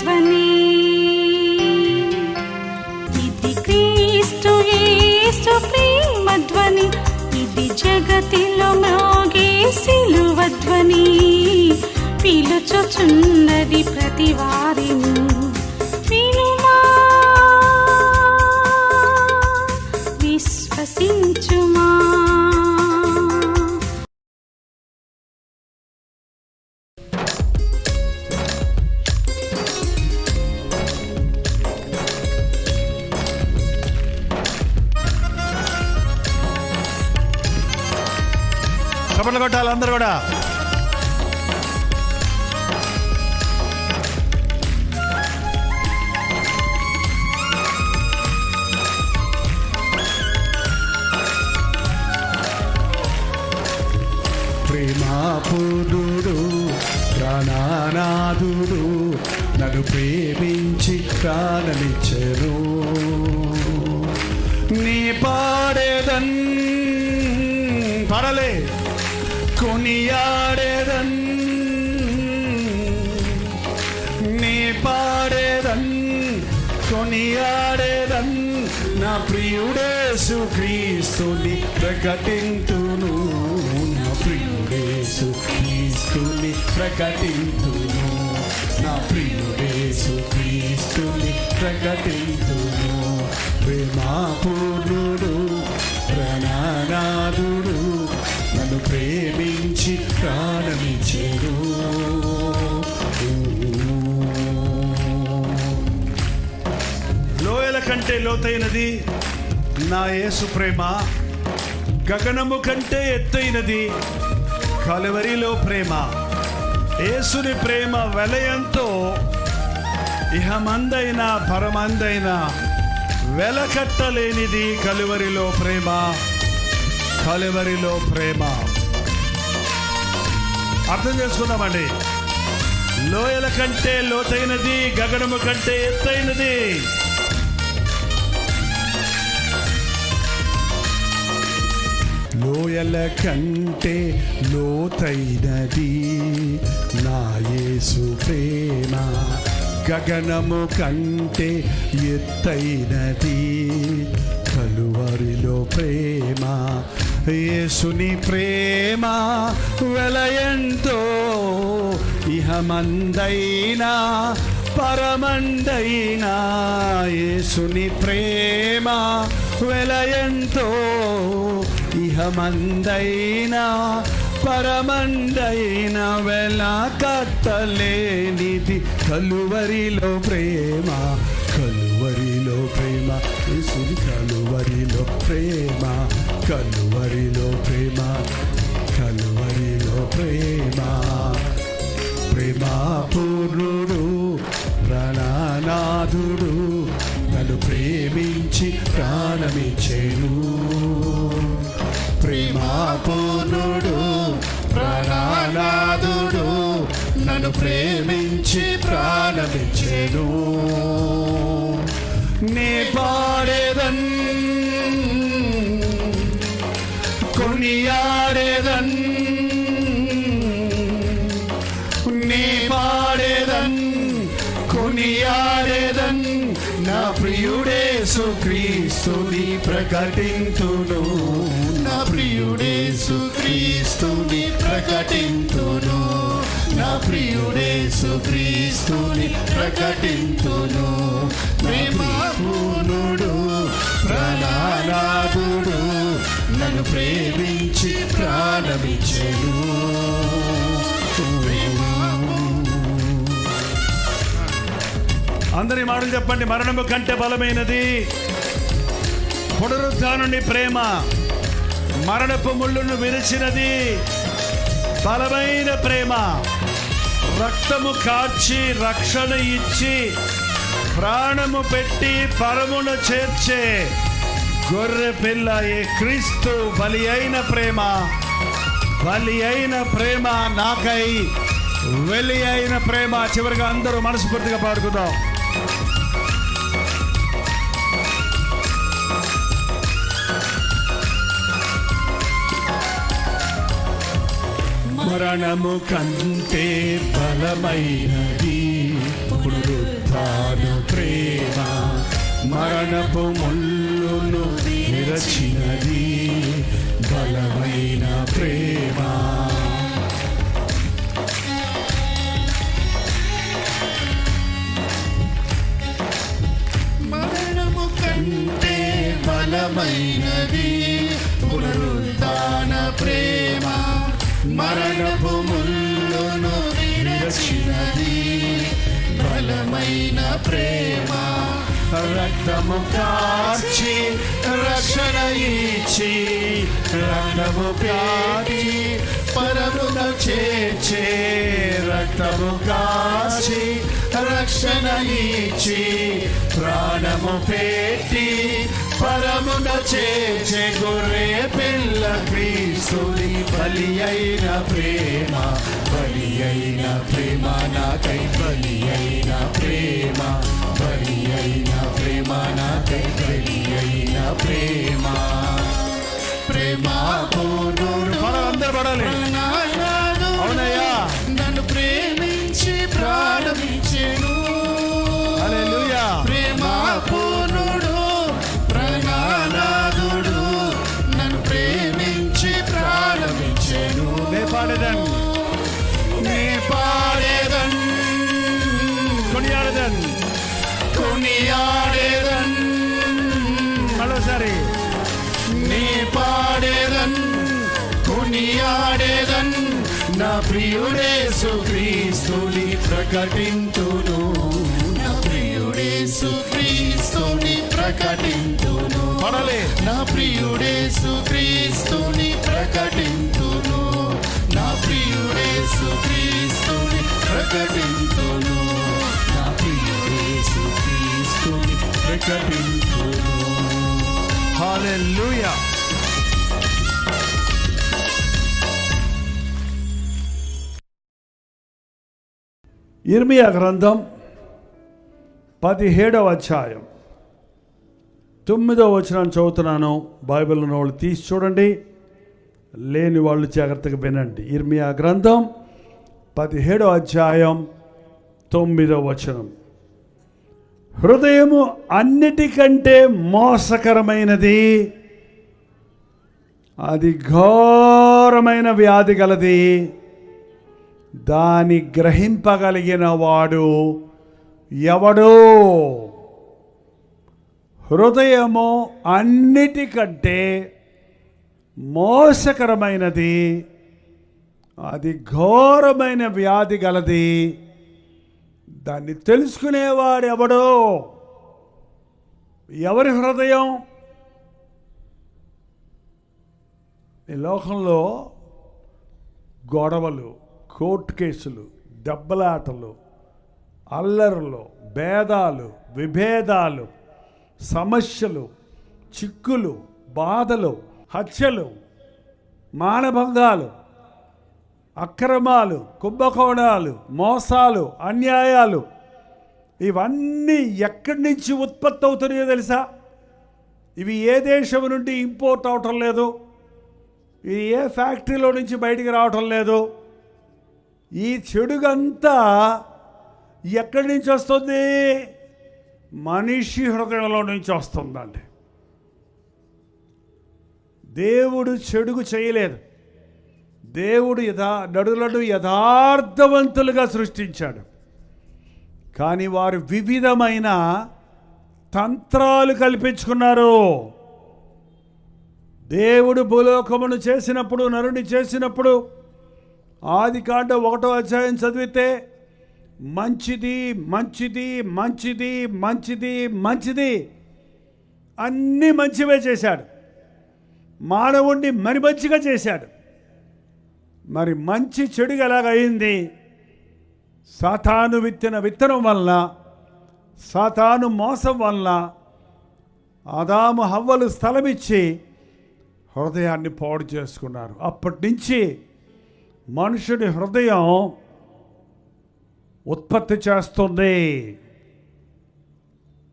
ధ్వని. ఇది క్రీస్తు యేసు ప్రేమ ధ్వని, ఇది జగతిలో మ్రోగే సిలువ ధ్వని. పిలుచుచున్నది ప్రతి వారిని, వినుమా విశ్వసించుమా. చప్పట్లు కొట్టాలి అందరూ కూడా. ప్రేమాపూర్ణుడు ప్రాణనాథుడు నన్ను ప్రేమించి ప్రాణమిచ్చెను. నీ పాడేదన్ పడలే కొనియాడేదన్, నీ పాడేదన్ కొనియాడేదన్, నా ప్రియుడేసు క్రీస్తుని ప్రకటింతును. నా ప్రియుడేసు క్రీస్తుని ప్రకటింతును, నా ప్రియుడేసు క్రీస్తుని ప్రకటింతును. ప్రేమాపూర్ణుడు ప్రాణనాథుడు నన్ను ప్రేమించి ప్రాణమిచ్చెను. లోయల కంటే లోతైనది నా యేసు ప్రేమ, గగనము కంటే ఎత్తైనది కలువరిలో ప్రేమ. యేసుని ప్రేమ వెలయంతో ఇహమందైన పరమందైన వెలకట్టలేనిది కలువరిలో ప్రేమ, కలువరిలో ప్రేమ. అర్థం చేసుకుందామండి. లోయల కంటే లోతైనది, గగనము కంటే ఎత్తైనది. లోయల కంటే లోతైనది నా యేసు ప్రేమ, గగనము కంటే ఎత్తైనది కలువరిలో ప్రేమ. యేసుని ప్రేమ వెలయంతో ఇహమందైనా పరమందైనా. యేసుని ప్రేమ వెలయంతో ఇహమందైనా పరమందైన వెల కట్టలేనిది కలువరిలో ప్రేమ, కలువరిలో ప్రేమ. యేసుని కలువరిలో ప్రేమ, కలువరిలో ప్రేమ, కలువరిలో ప్రేమ. ప్రేమాపూర్ణుడు ప్రాణనాథుడు నన్ను ప్రేమించి ప్రాణమిచ్చెను. ప్రేమాపూర్ణుడు ప్రాణనాథుడు నన్ను ప్రేమించి ప్రాణమిచ్చెను. నీ పాడేదన్ కొనియాడేదన్, నీ పాడేదన్ కొనియాడేదన్, నా ప్రియుడేసు క్రీస్తుని ప్రకటింతును. నా ప్రియుడేసు క్రీస్తుని ప్రకటింతును, నా ప్రియుడేసు క్రీస్తుని ప్రకటింతును. ప్రేమాపూర్ణుడు ప్రాణనాథుడు నన్ను ప్రేమించి ప్రాణమిచ్చెను. అందరి మాటలు చెప్పండి. మరణము కంటే బలమైనది పునరుత్థానుని ప్రేమ, మరణపు ముళ్ళును విరిచినది బలమైన ప్రేమ. రక్తము కార్చి రక్షణ ఇచ్చి ప్రాణము పెట్టి పరమును చేర్చే గొర్రె పిల్ల ఏ క్రీస్తు బలి అయిన ప్రేమ, బలి అయిన ప్రేమ, నాకై వెలి అయిన ప్రేమ. చివరిగా అందరూ మనస్ఫూర్తిగా పాడుకుందాం. మరణము కంటే బలమైనది పునరుత్థానము పునరుద్ధాన ప్రేమ మరణపు ముళ్ళును విరచినది బలమైన ప్రేమ. మరణము కంటే బలమైనది పునరుద్ధాన ప్రేమ మరణపు ముళ్ళును విరచినది బలమైన ప్రేమ. రక్తము కార్చి రక్షణ ఇచ్చి రక్తము కార్చి పరమున చేర్చే రక్తము కార్చి రక్షణ ఇచ్చి ప్రాణము పెట్టి పరమున చేర్చే గొర్రె పిల్ల క్రీస్తుని బలి అయిన ప్రేమ బలి అయిన ప్రేమ నాకై బలి అయిన ప్రేమ బలి అయిన ప్రేమ నాకై బలి అయిన ప్రేమ. ప్రేమ అందరూ పడాలి. అవునయ్యా, నన్ను ప్రేమించి ప్రాణమిచ్చెను. హల్లెలూయా. ప్రేమ పూర్ణుడు ప్రణానాథుడు నన్ను ప్రేమించి ప్రాణమిచ్చెను. నే పాడేదన్ నే పాడేదన్ కొనియాడేదన్ కొనియాడేదన్ మరోసారి నీ పాడేదన్ కొనియాడేదన్ నా ప్రియుడేసు క్రీస్తుని ప్రకటింతును. నా ప్రియుడేసు క్రీస్తుని ప్రకటింతును. పడాలి. నా ప్రియుడేసు క్రీస్తుని ప్రకటింతును. నా ప్రియుడేసు క్రీస్తుని ప్రకటింతును. నా ప్రియుడేసు క్రీస్తుని ప్రకటింతును. హల్లెలూయా. ఇర్మియా గ్రంథం 17వ అధ్యాయం 9వ వచనం చదువుతున్నాను. బైబిల్ ఉన్న వాళ్ళు తీసి చూడండి, లేని వాళ్ళు జాగ్రత్తగా వినండి. ఇర్మియా గ్రంథం 17వ అధ్యాయం 9వ వచనం. హృదయము అన్నిటికంటే మోసకరమైనది, అది ఘోరమైన వ్యాధి గలది, దాని గ్రహింపగలిగిన వాడు ఎవడో. హృదయము అన్నిటికంటే మోసకరమైనది, అది ఘోరమైన వ్యాధి గలది, దాన్ని తెలుసుకునేవాడు ఎవడో. ఎవరి హృదయం? ఈ లోకంలో గొడవలు, కోర్టు కేసులు, దెబ్బలాటలు, అల్లర్లు, భేదాలు, విభేదాలు, సమస్యలు, చిక్కులు, బాధలు, హత్యలు, మానభంగాలు, అక్రమాలు, కుంభకోణాలు, మోసాలు, అన్యాయాలు, ఇవన్నీ ఎక్కడి నుంచి ఉత్పత్తి అవుతున్నాయో తెలుసా? ఇవి ఏ దేశం నుండి ఇంపోర్ట్ అవటం లేదు, ఇది ఏ ఫ్యాక్టరీలో నుంచి బయటికి రావటం లేదు. ఈ చెడుగంతా ఎక్కడి నుంచి వస్తుంది? మనిషి హృదయంలో నుంచి వస్తుందండి. దేవుడు చెడుగు చేయలేదు. దేవుడు నడులను యథార్థవంతులుగా సృష్టించాడు. కానీ వారు వివిధమైన తంత్రాలు కల్పించుకున్నారు. దేవుడు భూలోకమును చేసినప్పుడు, నరుని చేసినప్పుడు, ఆదికాండం 1వ అధ్యాయం చదివితే మంచిది మంచిది మంచిది మంచిది మంచిది అన్నీ మంచివే చేశాడు. మానవుణ్ణి మరి మంచిగా చేశాడు. మరి మంచి చెడుగా ఎలాగయింది? సాతాను విత్తిన విత్తనం వలన, సాతాను మోసం వలన ఆదాము హవ్వలు స్థలమిచ్చి హృదయాన్ని పాడు చేసుకున్నారు. అప్పటి నుంచి మనుషుడి హృదయం ఉత్పత్తి చేస్తుంది.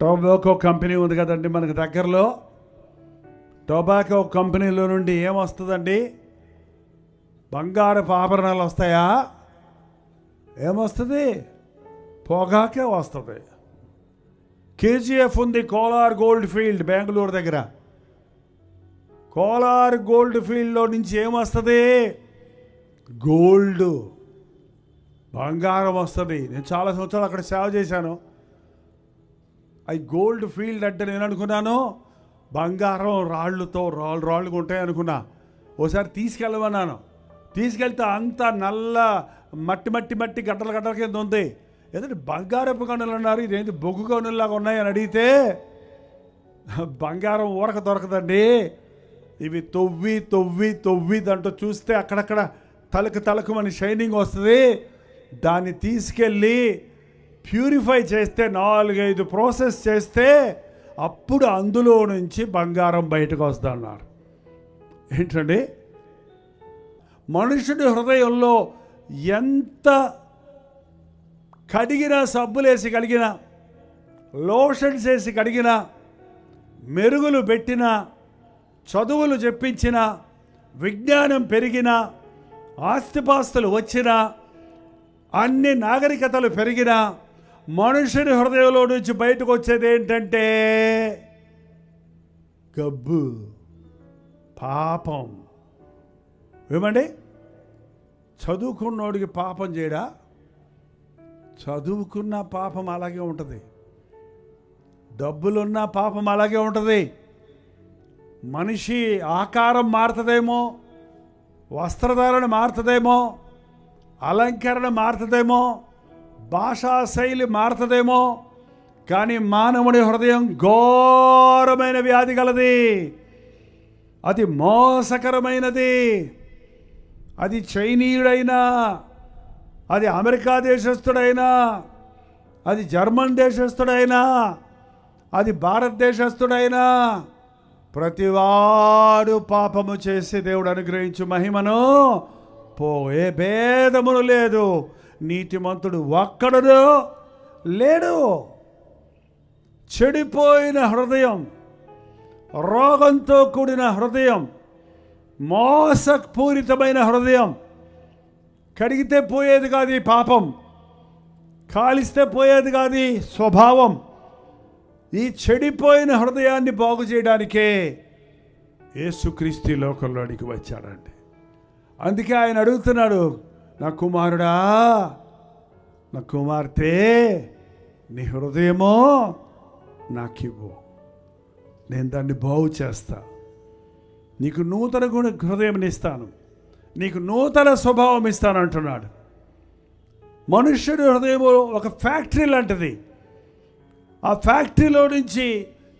టొబాకో కంపెనీ ఉంది కదండి మనకు దగ్గరలో. టొబాకో కంపెనీలో నుండి ఏమొస్తుందండి? బంగారపు ఆభరణాలు వస్తాయా? ఏమొస్తుంది? పొగాకే వస్తుంది. కేజీఎఫ్ ఉంది, కోలార్ గోల్డ్ ఫీల్డ్ బెంగళూరు దగ్గర. కోలార్ గోల్డ్ ఫీల్డ్లో నుంచి ఏమొస్తుంది? గోల్డ్, బంగారం వస్తుంది. నేను చాలా సంవత్సరాలు అక్కడ సేవ చేశాను. అవి గోల్డ్ ఫీల్డ్ అంటే నేను అనుకున్నాను బంగారం రాళ్ళుతో రాళ్ళుగా ఉంటాయి అనుకున్నా. ఓసారి తీసుకెళ్ళమన్నాను. తీసుకెళ్తే అంత నల్ల మట్టి గడ్డల కింద ఉంది. ఎందుకంటే బంగారపు గనులు అన్నారు, ఇదేంటి బొగ్గు గనుల్లాగా ఉన్నాయని అడిగితే బంగారం ఊరక దొరకదండి, ఇవి తొవ్వి దాంట్లో చూస్తే అక్కడక్కడ తలకు షైనింగ్ వస్తుంది. దాన్ని తీసుకెళ్ళి ప్యూరిఫై చేస్తే 4-5 ప్రాసెస్ చేస్తే అప్పుడు అందులో నుంచి బంగారం బయటకు వస్తుంది అన్నారు. ఏంటండి, మనుషుడి హృదయంలో ఎంత కడిగినా, సబ్బులేసి కడిగినా, లోషన్స్ వేసి కడిగినా, మెరుగులు పెట్టినా, చదువులు చెప్పించినా, విజ్ఞానం పెరిగినా, ఆస్తిపాస్తులు వచ్చినా, అన్ని నాగరికతలు పెరిగినా, మనుషుని హృదయంలో నుంచి బయటకు వచ్చేది ఏంటంటే గబ్బు, పాపం. ఏమండి, చదువుకున్నోడికి పాపం చేయడా? చదువుకున్న పాపం అలాగే ఉంటుంది, డబ్బులున్న పాపం అలాగే ఉంటుంది. మనిషి ఆకారం మారుతుందేమో, వస్త్రధారణ మారుతుందేమో, అలంకరణ మారుతుందేమో, భాషా శైలి మారుతుందేమో, కానీ మానవుని హృదయం ఘోరమైన వ్యాధి గలది. అది మోసకరమైనది. అది చైనీయుడైనా, అది అమెరికా దేశస్థుడైనా, అది జర్మన్ దేశస్థుడైనా, అది భారతదేశస్థుడైనా, ప్రతివాడు పాపము చేసి దేవుడు అనుగ్రహించు మహిమను పోయే భేదమును లేదు. నీతిమంతుడు ఒక్కడును లేడు. చెడిపోయిన హృదయం, రోగంతో కూడిన హృదయం, మోసపూరితమైన హృదయం, కడిగితే పోయేది కాదు ఈ పాపం, కాలిస్తే పోయేది కాదు ఈ స్వభావం. ఈ చెడిపోయిన హృదయాన్ని బాగు చేయడానికే యేసుక్రీస్తు లోకంలోనికి వచ్చాడండి. అందుకే ఆయన అడుగుతున్నాడు, నా కుమారుడా, నా కుమార్తె, నీ హృదయమో నాకివ్వు, నేను దాన్ని బాగు చేస్తా, నీకు నూతన హృదయం ఇస్తాను, నీకు నూతన స్వభావం ఇస్తాను అంటున్నాడు. మనుష్యుడి హృదయం ఒక ఫ్యాక్టరీ లాంటిది. ఆ ఫ్యాక్టరీలో నుంచి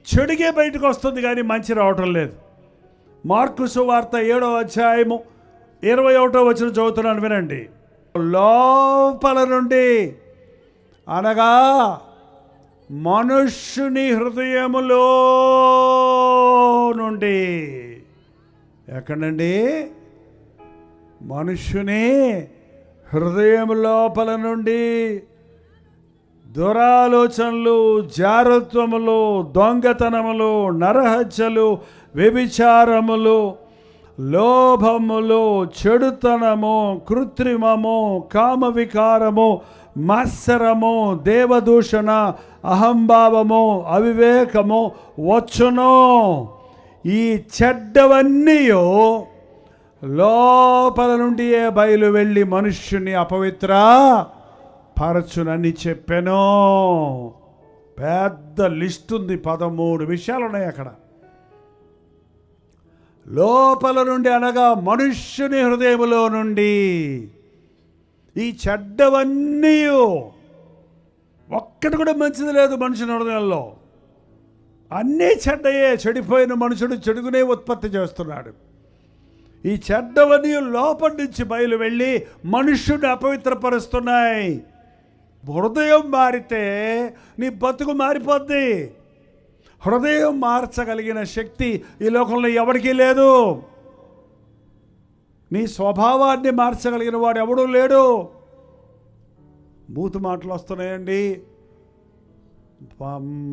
చెడుగే బయటకు వస్తుంది కానీ మంచి రావటం లేదు. మార్కు సువార్త 7వ అధ్యాయము 21వ వచనం చదువుతున్నాను, వినండి. లోపల నుండి అనగా మనుష్యుని హృదయములో నుండి, ఎక్కడండి? మనుష్యుని హృదయం లోపల నుండి దురాలోచనలు, జారత్వములు, దొంగతనములు, నరహత్యలు, వ్యభిచారములు, లోభములు, చెడుతనము, కృత్రిమము, కామవికారము, మత్సరము, దేవదూషణ, అహంభావము, అవివేకము వచ్చును. ఈ చెడ్డవన్నీ లోపల నుండియే బయలు వెళ్ళి మనుష్యుని అపవిత్ర పరచునని చెప్పాను. పెద్ద లిస్ట్ ఉంది, 13 విషయాలు ఉన్నాయి అక్కడ. లోపల నుండి అనగా మనుష్యుని హృదయములో నుండి ఈ చెడ్డవన్నీ, ఒక్కటి కూడా మంచిది లేదు మనుషుని హృదయంలో. అన్నీ చెడ్డయే. చెడిపోయిన మనుషుడు చెడుగునే ఉత్పత్తి చేస్తున్నాడు. ఈ చెడ్డవన్నీ లోపల నుంచి బయలు వెళ్ళి మనుష్యుడిని అపవిత్రపరుస్తున్నాయి. హృదయం మారితే నీ బతుకు మారిపోద్ది. హృదయం మార్చగలిగిన శక్తి ఈ లోకంలో ఎవరికీ లేదు. నీ స్వభావాన్ని మార్చగలిగిన వాడు ఎవడూ లేడు. బూతు మాటలు వస్తున్నాయండి.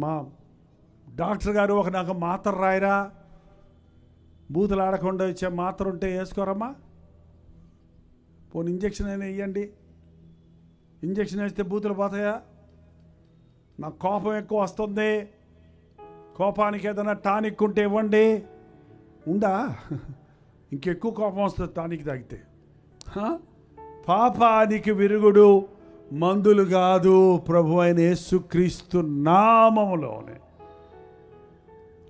మా డాక్టర్ గారు నాకు మాత్ర రాయరా, బూతులు ఆడకుండా ఇచ్చే మాత్ర ఉంటే వేసుకోరమ్మా, పోనీ ఇంజక్షన్ అయినా ఇవ్వండి, ఇంజక్షన్ వేస్తే బూతులు పోతాయా? నాకు కోపం ఎక్కువ వస్తుంది, కోపానికి ఏదైనా టానిక్ ఉంటే ఇవ్వండి. ఉందా? ఇంకెక్కువ కోపం వస్తుంది టానిక్ తాగితే. పాపానికి విరుగుడు మందులు కాదు, ప్రభు అయిన యేసుక్రీస్తు నామములోనే.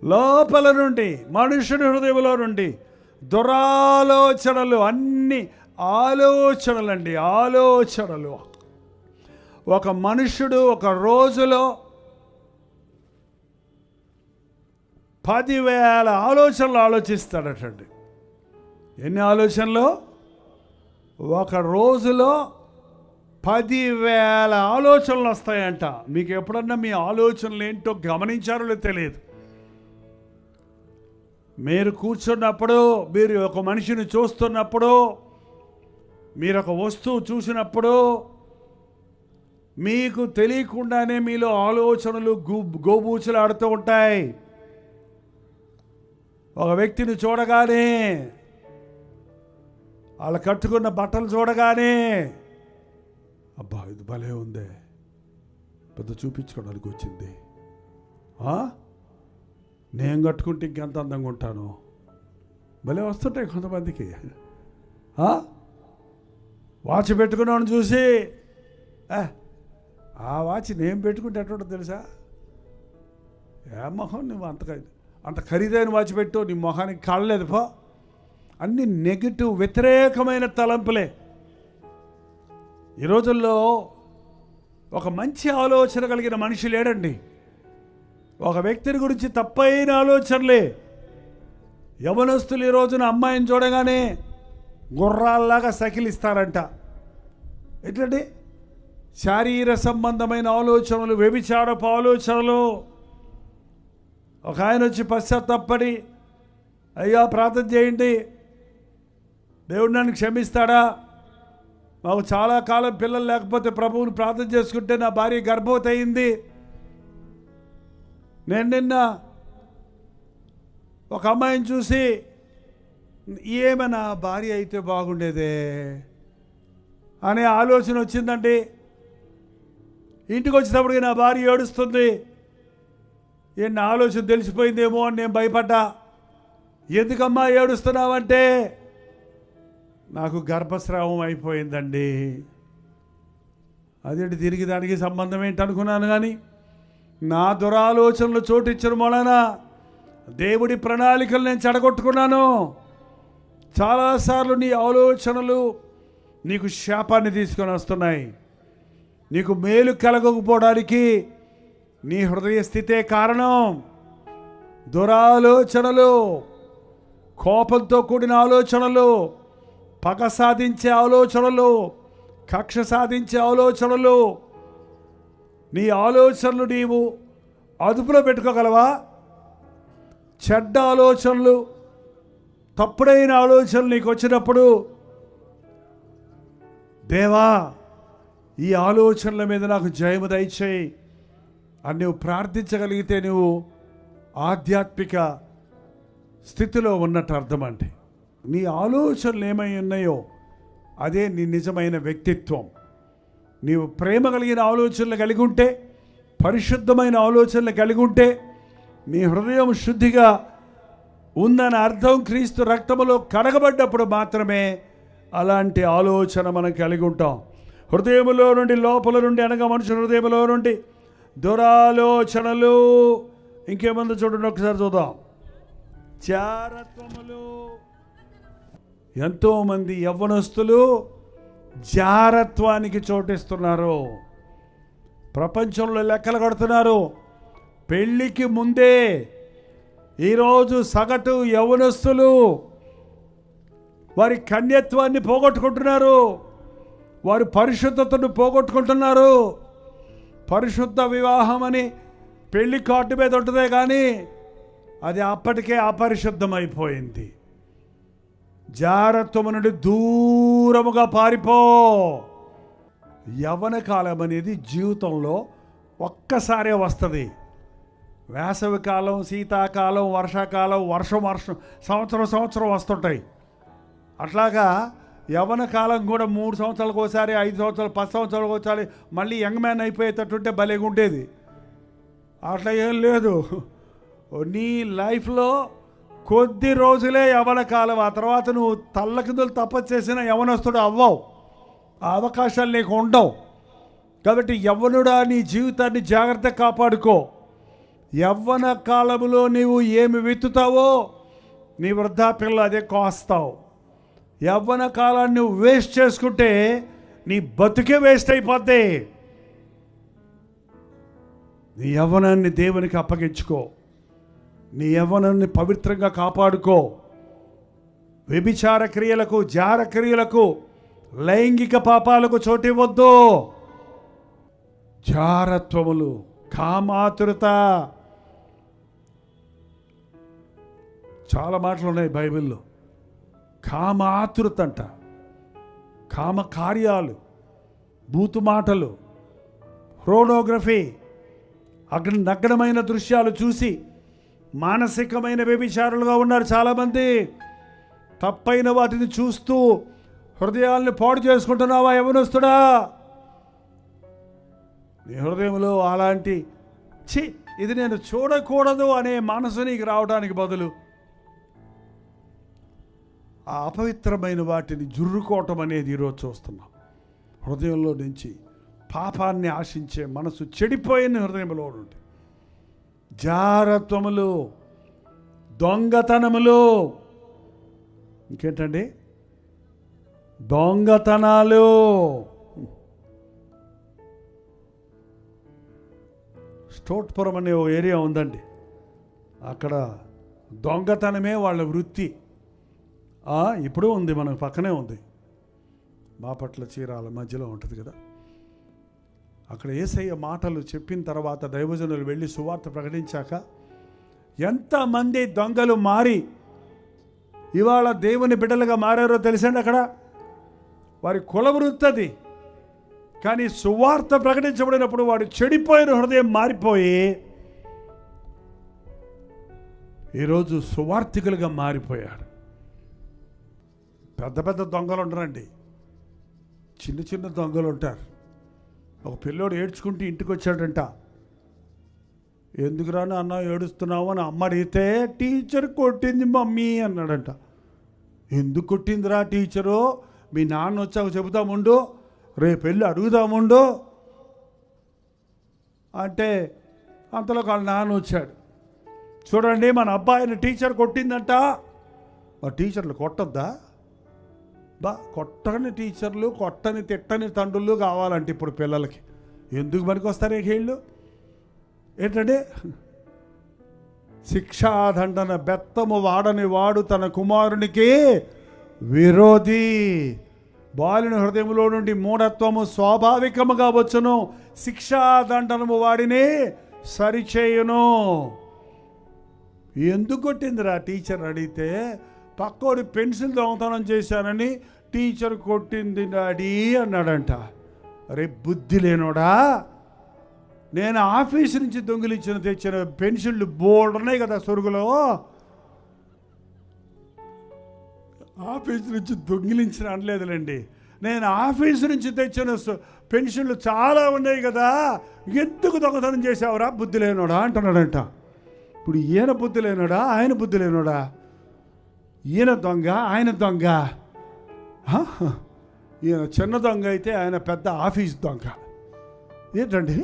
లోపల నుండి, మనుషుని హృదయంలో నుండి దురాలోచనలు, అన్ని ఆలోచనలండి, ఆలోచనలు. ఒక మనుషుడు ఒక రోజులో 10,000 ఆలోచనలు ఆలోచిస్తాడటండి. ఎన్ని ఆలోచనలు? ఒక రోజులో 10,000 ఆలోచనలు వస్తాయంట. మీకు ఎప్పుడన్నా మీ ఆలోచనలు ఏంటో గమనించారో తెలియదు. మీరు కూర్చున్నప్పుడు, మీరు ఒక మనిషిని చూస్తున్నప్పుడు, మీరు ఒక వస్తువు చూసినప్పుడు, మీకు తెలియకుండానే మీలో ఆలోచనలు గోబూచులాడుతూ ఉంటాయి. ఒక వ్యక్తిని చూడగానే, వాళ్ళు కట్టుకున్న బట్టలు చూడగానే, అబ్బా ఇది భలే ఉందే, పెద్ద చూపించుకోవడానికి వచ్చింది, నేను కట్టుకుంటే ఇంకెంత అందంగా ఉంటాను, భలే వస్తుంటాయి కొంతమందికి. వాచ్ పెట్టుకున్నాను చూసి, ఆ వాచ్ నేను పెట్టుకుంటే ఎట్టుంటో తెలుసా? ఏ మొహం నువ్వు అంత ఖరీదైన వాచ్ పెట్టు, నీ మొహానికి కాళ్ళలేదు పో. అన్ని నెగిటివ్, వ్యతిరేకమైన తలంపులే. ఈ రోజుల్లో ఒక మంచి ఆలోచన కలిగిన మనిషి లేడండి. ఒక వ్యక్తిని గురించి తప్పైన ఆలోచనలే. యవనస్తులు ఈ రోజున అమ్మాయిని చూడగానే గుర్రాల్లాగా సకిలిస్తారంట. ఎట్లండి? శారీర సంబంధమైన ఆలోచనలు, వ్యభిచారపు ఆలోచనలు. ఒక ఆయన వచ్చి పశ్చాత్తాపడి, అయ్యా ప్రార్థన చేయండి, దేవుడు నన్ను క్షమిస్తాడా? మాకు చాలా కాలం పిల్లలు లేకపోతే ప్రభువుని ప్రార్థన చేసుకుంటే నా భార్య గర్భవతి అయింది. నేను నిన్న ఒక అమ్మాయిని చూసి, ఏమైనా భార్య అయితే బాగుండేదే అనే ఆలోచన వచ్చిందండి. ఇంటికి వచ్చేటప్పటికి నా భార్య ఏడుస్తుంది. నా ఆలోచన తెలిసిపోయిందేమో అని నేను భయపడ్డా. ఎందుకమ్మా ఏడుస్తున్నావంటే, నాకు గర్భస్రావం అయిపోయిందండి. అదేంటి తిరిగి దానికి సంబంధం ఏంటి అనుకున్నాను. కానీ నా దురాలోచనలు చోటిచ్చిన మూలన దేవుడి ప్రణాళికలు నేను చెడగొట్టుకున్నాను. చాలాసార్లు నీ ఆలోచనలు నీకు శాపాన్ని తీసుకొని వస్తున్నాయి. నీకు మేలు కలగకపోవడానికి నీ హృదయ స్థితే కారణం. దురాలోచనలు, కోపంతో కూడిన ఆలోచనలు, పగ సాధించే ఆలోచనలు, కక్ష సాధించే ఆలోచనలు. నీ ఆలోచనలు నీవు అదుపులో పెట్టుకోగలవా? చెడ్డ ఆలోచనలు, తప్పుడైన ఆలోచనలు నీకు వచ్చినప్పుడు, దేవా ఈ ఆలోచనల మీద నాకు జయము దయచేయి అని నువ్వు ప్రార్థించగలిగితే నువ్వు ఆధ్యాత్మిక స్థితిలో ఉన్నట్టు అర్థం. అంటే నీ ఆలోచనలు ఏమై ఉన్నాయో అదే నీ నిజమైన వ్యక్తిత్వం. నీవు ప్రేమ కలిగిన ఆలోచనలు కలిగి ఉంటే, పరిశుద్ధమైన ఆలోచనలు కలిగి ఉంటే, నీ హృదయం శుద్ధిగా ఉందని అర్థం. క్రీస్తు రక్తములో కడగబడ్డప్పుడు మాత్రమే అలాంటి ఆలోచన మనం కలిగి ఉంటాం. హృదయములో నుండి, లోపల నుండి అనగా మనుషుల హృదయంలో నుండి దురాలోచనలు. ఇంకేముందో చూడండి, ఒకసారి చూద్దాం. జారత్వములు. ఎంతోమంది యవ్వనస్తులు జారత్వానికి చోటిస్తున్నారు. ప్రపంచంలో లెక్కలు కడుతున్నారు. పెళ్ళికి ముందే ఈరోజు సగటు యవ్వనస్తులు వారి కన్యత్వాన్ని పోగొట్టుకుంటున్నారు. వారి పరిశుద్ధతను పోగొట్టుకుంటున్నారు. పరిశుద్ధ వివాహం అని పెళ్లి కార్డు మీద ఉంటుందే కానీ అది అప్పటికే అపరిశుద్ధమైపోయింది. జారత్వము నుండి దూరముగా పారిపో. యవ్వన కాలం అనేది జీవితంలో ఒక్కసారే వస్తుంది. వేసవి కాలం, శీతాకాలం, వర్షాకాలం, వర్షం సంవత్సరం వస్తుంటాయి. అట్లాగా యవ్వన కాలం కూడా 3 సంవత్సరాలకు ఒకసారి, 5 సంవత్సరాలు, 10 సంవత్సరాలకు ఒకసారి మళ్ళీ యంగ్ మ్యాన్ అయిపోయేటట్టుంటే భలేగా ఉండేది. అట్లా ఏం లేదు. నీ లైఫ్లో కొద్ది రోజులే యవన కాలం, ఆ తర్వాత నువ్వు తల్లకిందులు తపస్సు చేసిన యవనస్తుడు అవ్వవు, ఆ అవకాశాలు నీకు ఉండవు. కాబట్టి యవ్వనుడా నీ జీవితాన్ని జాగ్రత్తగా కాపాడుకో. యవ్వన కాలంలో నీవు ఏమి విత్తుతావో నీ వృద్ధాప్యంలో అదే కోస్తావు. యవ్వన కాలాన్ని నువ్వు వేస్ట్ చేసుకుంటే నీ బతుకే వేస్ట్ అయిపోద్ది. నీ యవ్వనాన్ని దేవునికి అప్పగించుకో, నీ యవ్వనాన్ని పవిత్రంగా కాపాడుకో. వ్యభిచార క్రియలకు, జార క్రియలకు, లైంగిక పాపాలకు చోటివ్వద్దు. జారత్వములు, కామాతురత, చాలా మాటలు ఉన్నాయి బైబిల్లో. కామాతురత అంట, కామ కార్యాలు, బూతు మాటలు, పోర్నోగ్రఫీ, నగ్నమైన దృశ్యాలు చూసి మానసికమైన వ్యభిచారులుగా ఉన్నారు చాలామంది. తప్పైన వాటిని చూస్తూ హృదయాల్ని పాడు చేసుకుంటున్నావా యవ్వనస్తుడా? నీ హృదయంలో అలాంటి ఇది నేను చూడకూడదు అనే మనసు నీకు రావడానికి బదులు ఆ అపవిత్రమైన వాటిని జుర్రుకోవటం అనేది ఈరోజు చూస్తున్నాం. హృదయంలో నుంచి పాపాన్ని ఆశించే మనసు చెడిపోయిన హృదయంలో నుండి జారత్వములు, దొంగతనములు, ఇంకేంటండి, దొంగతనాలు. స్టోట్పురం అనే ఓ ఏరియా ఉందండి, అక్కడ దొంగతనమే వాళ్ళ వృత్తి. ఇప్పుడు ఉంది, మనకు పక్కనే ఉంది, బాపట్ల చీరాల మధ్యలో ఉంటుంది కదా. అక్కడ యేసయ్య మాటలు చెప్పిన తర్వాత దైవజనులు వెళ్ళి సువార్త ప్రకటించాక ఎంతమంది దొంగలు మారి ఇవాళ దేవుని బిడ్డలుగా మారారో తెలుసండి. అక్కడ వారి కుల వృత్తి, కానీ సువార్త ప్రకటించబడినప్పుడు వాడు చెడిపోయిన హృదయం మారిపోయి ఈరోజు సువార్థికులుగా మారిపోయాడు. పెద్ద పెద్ద దొంగలు ఉండరండి, చిన్న చిన్న దొంగలు ఉంటారు. ఒక పిల్లోడు ఏడ్చుకుంటూ ఇంటికి వచ్చాడంట. ఎందుకురా అన్న ఏడుస్తున్నావు అని అమ్మ అడిగితే, టీచర్ కొట్టింది మమ్మీ అన్నాడంట. ఎందుకు కొట్టిందిరా టీచరు? మీ నాన్న వచ్చాక చెబుతాముండు, రేపు వెళ్ళి అడుగుదాముండు అంటే అంతలో వాళ్ళ నాన్న వచ్చాడు. చూడండి, మన అబ్బాయిని టీచర్ కొట్టిందంట. టీచర్లు కొట్టద్దా? కొట్టని టీచర్లు, కొట్టని తిట్టని తండ్రులు కావాలంటే ఇప్పుడు పిల్లలకి. ఎందుకు పనికి వస్తారే వీళ్ళు? ఏంటంటే, శిక్షాదండన బెత్తము వాడని వాడు తన కుమారునికి విరోధి. బాలుని హృదయంలో నుండి మూఢత్వము స్వాభావికముగా వచ్చును, శిక్షాదండనము వాడిని సరిచేయును. ఎందుకు కొట్టిందిరా టీచర్ అడిగితే, పక్కోడి పెన్సిల్ దొంగతనం చేశానని టీచర్ కొట్టింది డాడీ అన్నాడంట. అరే బుద్ధి లేనోడా, నేను ఆఫీస్ నుంచి దొంగిలించిన తెచ్చిన పెన్సిళ్ళు బోర్డు ఉన్నాయి కదా సొరుగులో, ఆఫీస్ నుంచి దొంగిలించిన అనలేదులేండి, నేను ఆఫీసు నుంచి తెచ్చిన పెన్షన్లు చాలా ఉన్నాయి కదా, ఎందుకు దొంగతనం చేసావురా బుద్ధి లేనోడా అంటున్నాడంట. ఇప్పుడు ఈయన బుద్ధి లేనోడా, ఆయన బుద్ధి లేనోడా? ఈయన దొంగ, ఆయన దొంగ. ఈయన చిన్న దొంగ అయితే ఆయన పెద్ద ఆఫీస్ దొంగ. ఏంటండి,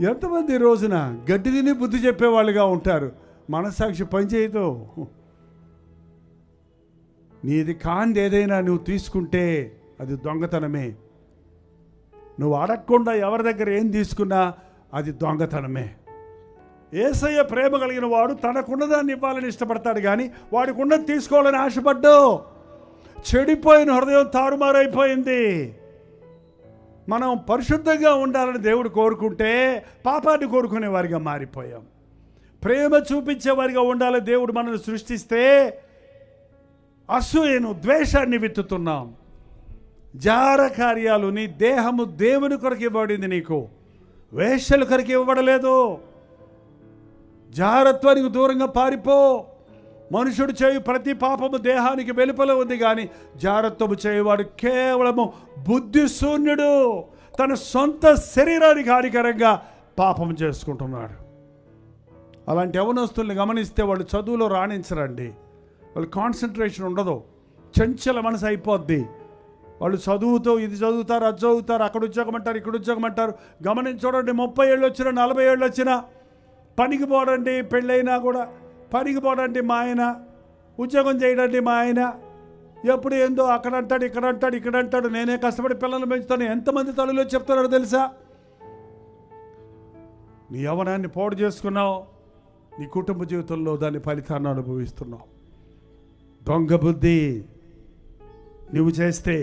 ఎంతమంది ఈ రోజున గడ్డి తిని బుద్ధి చెప్పేవాళ్ళుగా ఉంటారు. మనస్సాక్షి పనిచేయదు. నీది కాంది ఏదైనా నువ్వు తీసుకుంటే అది దొంగతనమే. నువ్వు అడగకుండా ఎవరి దగ్గర ఏం తీసుకున్నా అది దొంగతనమే. యేసయ్య ప్రేమ కలిగిన వాడు తనకున్నదాన్ని ఇవ్వాలని ఇష్టపడతాడు, కానీ వాడికి ఉన్నది తీసుకోవాలని ఆశపడ్డు. చెడిపోయిన హృదయం తారుమారైపోయింది. మనం పరిశుద్ధంగా ఉండాలని దేవుడు కోరుకుంటే పాపాన్ని కోరుకునే వారిగా మారిపోయాం. ప్రేమ చూపించే వారిగా ఉండాలని దేవుడు మనల్ని సృష్టిస్తే అసూయను, ద్వేషాన్ని విత్తుతున్నాం. జార కార్యాలు, నీ దేహము దేవుని కొరకు ఇవ్వబడింది, నీకు వేశ్యల కొరకు ఇవ్వబడలేదు. జారత్వానికి దూరంగా పారిపో. మనుషుడు చేయు ప్రతి పాపము దేహానికి వెలుపల ఉంది, కానీ జారత్వము చేయవాడు కేవలము బుద్ధి శూన్యుడు. తన సొంత శరీరానికి హానికరంగా పాపం చేసుకుంటున్నాడు. అలాంటి యవనస్తుల్ని గమనిస్తే వాళ్ళు చదువులో రాణించరండి. వాళ్ళు కాన్సన్ట్రేషన్ ఉండదు, చంచల మనసు అయిపోద్ది. వాళ్ళు చదువుతో ఇది చదువుతారు, అది చదువుతారు, అక్కడ ఉద్యోగం అంటారు, ఇక్కడ ఉద్యోగం అంటారు. గమనించడండి, 30 ఏళ్ళు వచ్చినా 40 ఏళ్ళు వచ్చినా పనికి పోడండి. పెళ్ళైనా కూడా పనికి పోడండి మా ఆయన, ఉద్యోగం చేయడండి మా ఆయన. ఎప్పుడు ఏందో అక్కడ అంటాడు, ఇక్కడ అంటాడు, ఇక్కడ అంటాడు. నేనే కష్టపడి పిల్లలు పెంచుతాను. ఎంతమంది తల్లిలో చెప్తున్నారో తెలుసా? నీ యవ్వనాన్ని పాడు చేసుకున్నావు, నీ కుటుంబ జీవితంలో దాని ఫలితాన్ని అనుభవిస్తున్నావు. దొంగ బుద్ధి నువ్వు చేస్తే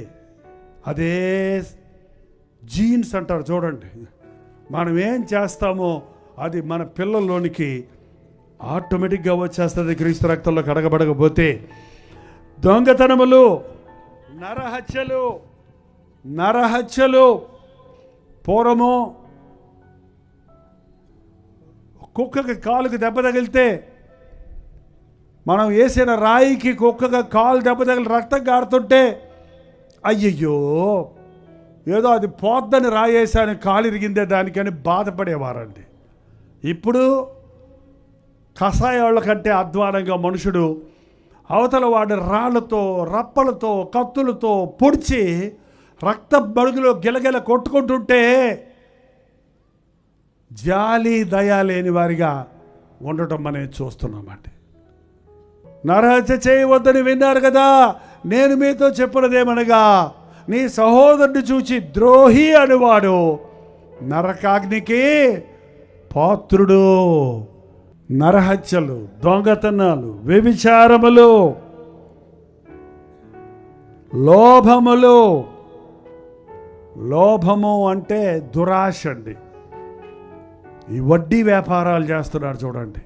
అదే జీన్స్ అంటారు చూడండి. మనం ఏం చేస్తామో అది మన పిల్లల్లోనికి ఆటోమేటిక్గా వచ్చేస్తుంది. క్రీస్తు రక్తంలో కడగబడకపోతే దొంగతనములు, నరహత్యలు. పూర్వము కుక్కకి కాలుకి దెబ్బ తగిలితే మనం వేసిన రాయికి కుక్కగా కాలు దెబ్బ తగిలి రక్తం కారుతుంటే అయ్యయ్యో ఏదో అది పోద్దని రాయేసాను, కాలు ఇరిగిందే దానికని బాధపడేవారండి. ఇప్పుడు కషాయాళ్ళ కంటే అధ్వానంగా మనుషుడు అవతల వాడి రాళ్లతో, రప్పలతో, కత్తులతో పొడిచి రక్త బడుగులో గిలగిల కొట్టుకుంటుంటే జాలి దయ లేని వారిగా ఉండటం మనం చూస్తున్నామండి. నరహత్య చేయవద్దని విన్నారు కదా. నేను మీతో చెప్పినదేమనగా, నీ సహోదరుడిని చూచి ద్రోహి అనువాడు నరకాగ్నికి పాత్రుడు. నరహత్యలు, దొంగతనాలు, వ్యభిచారములు, లోభము అంటే దురాశ అండి. ఈ వడ్డీ వ్యాపారాలు చేస్తున్నారు చూడండి.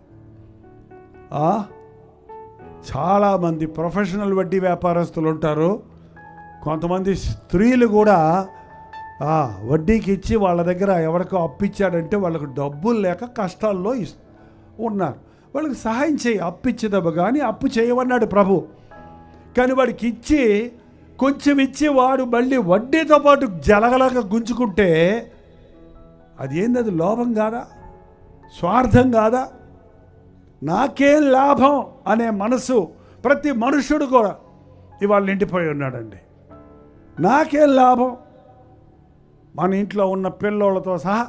చాలామంది ప్రొఫెషనల్ వడ్డీ వ్యాపారస్తులు ఉంటారు. కొంతమంది స్త్రీలు కూడా వడ్డీకి ఇచ్చి వాళ్ళ దగ్గర ఎవరికో అప్పిచ్చాడంటే వాళ్ళకు డబ్బులు లేక కష్టాల్లో ఉన్నారు. వాళ్ళకి సహాయం చేయి, అప్పిచ్చేదబ్బ కానీ అప్పు చేయమన్నాడు ప్రభు. కానీ వాడికి ఇచ్చి కొంచెం ఇచ్చి వాడు మళ్ళీ వడ్డీతో పాటు జలగలగా గుంజుకుంటే అది ఏంది? అది లోభం కాదా? స్వార్థం కాదా? నాకేం లాభం అనే మనసు ప్రతి మనుషుడు కూడా ఇవాళ నిండిపోయి ఉన్నాడండి. నాకేం లాభం? మన ఇంట్లో ఉన్న పిల్లోళ్ళతో సహా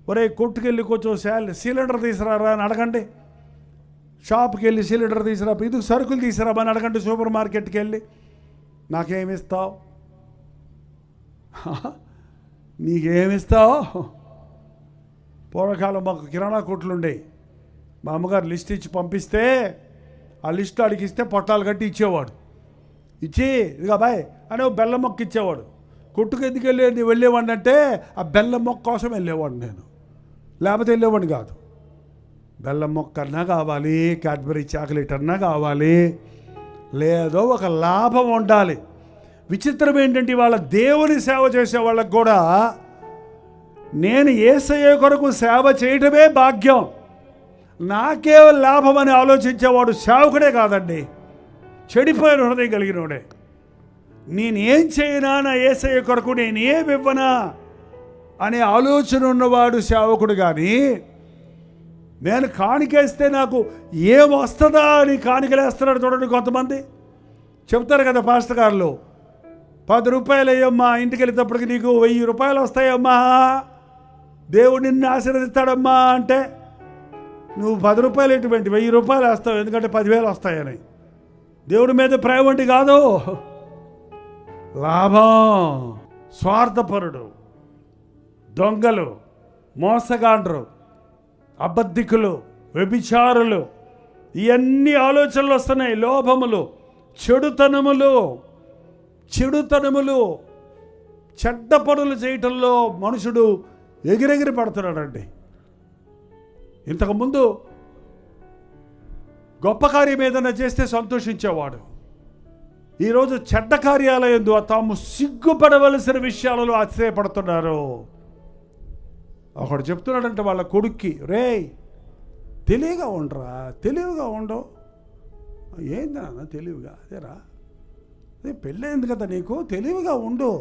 ఒరే కొట్టుకెళ్ళి కొంచెం సిలిండర్ తీసుకురారా అని అడగండి. షాప్కి వెళ్ళి సిలిండర్ తీసుకురా, ఇది సరుకులు తీసుకురామని అడగండి. సూపర్ మార్కెట్కి వెళ్ళి నాకేమిస్తావు, నీకేమిస్తావు? పూర్వకాలం మాకు కిరాణా కొట్లు ఉండేవి. మా అమ్మగారు లిస్ట్ ఇచ్చి పంపిస్తే ఆ లిస్ట్ అడిగి ఇస్తే పొట్టాలు కట్టి ఇచ్చేవాడు. ఇచ్చి ఇదిగా బాయ్ అని బెల్లం మొక్క ఇచ్చేవాడు. కొట్టుకు ఎందుకు వెళ్ళేవాడిని అంటే ఆ బెల్లం మొక్క కోసం వెళ్ళేవాడిని నేను, లేకపోతే వెళ్ళేవాడిని కాదు. బెల్లం మొక్క అన్నా కావాలి, క్యాడ్బరీ చాక్లెట్ అన్నా కావాలి, లేదో ఒక లాభం ఉండాలి. విచిత్రం ఏంటంటే వాళ్ళ దేవుని సేవ చేసే వాళ్ళకు కూడా నేను యేసయ్య కొరకు సేవ చేయటమే భాగ్యం, నాకే లాభం అని ఆలోచించేవాడు సేవకుడే కాదండి, చెడిపోయిన హృదయం కలిగినవాడే. నేనేం చేయనా నా యేసయ్య కొరకు, నేను ఏమి ఇవ్వనా అనే ఆలోచన ఉన్నవాడు సేవకుడు. కానీ నేను కాணிకేస్తే నాకు ఏం వస్తుందా అని కాணிకలేస్తున్నాడు చూడండి. కొంతమంది చెప్తారు కదా పాస్టర్ గారు, 10 రూపాయలు అయ్యమ్మా, ఇంటికి వెళ్ళేటప్పటికి నీకు 1000 రూపాయలు వస్తాయమ్మా, దేవుడు నిన్ను ఆశీర్వదిస్తాడమ్మా అంటే నువ్వు 10 రూపాయలు ఎటువంటి 1000 రూపాయలు వేస్తావు, ఎందుకంటే 10,000 వస్తాయని. దేవుడి మీద ప్రేమ వంటి కాదు, లాభం. స్వార్థపరుడు, దొంగలు, మోసగాండ్రు, అబద్ధికులు, వ్యభిచారులు, ఇవన్నీ ఆలోచనలు వస్తున్నాయి. లోభములు, చెడుతనములు, చెడ్డ పనులు చేయటంలో మనుషుడు ఎగిరెగిరి పడుతున్నాడండి. ఇంతకుముందు గొప్ప కార్యం ఏదైనా చేస్తే సంతోషించేవాడు. ఈరోజు చెడ్డ కార్యాలయందు తాము సిగ్గుపడవలసిన విషయాలలో ఆశ్చర్యపడుతున్నారు. ఒకడు చెప్తున్నాడంటే వాళ్ళ కొడుక్కి, రే తెలివిగా ఉండరా, తెలివిగా ఉండవు. ఏందన్నా తెలివిగా? అదేరా, అదే పెళ్ళైంది కదా నీకు, తెలివిగా ఉండు.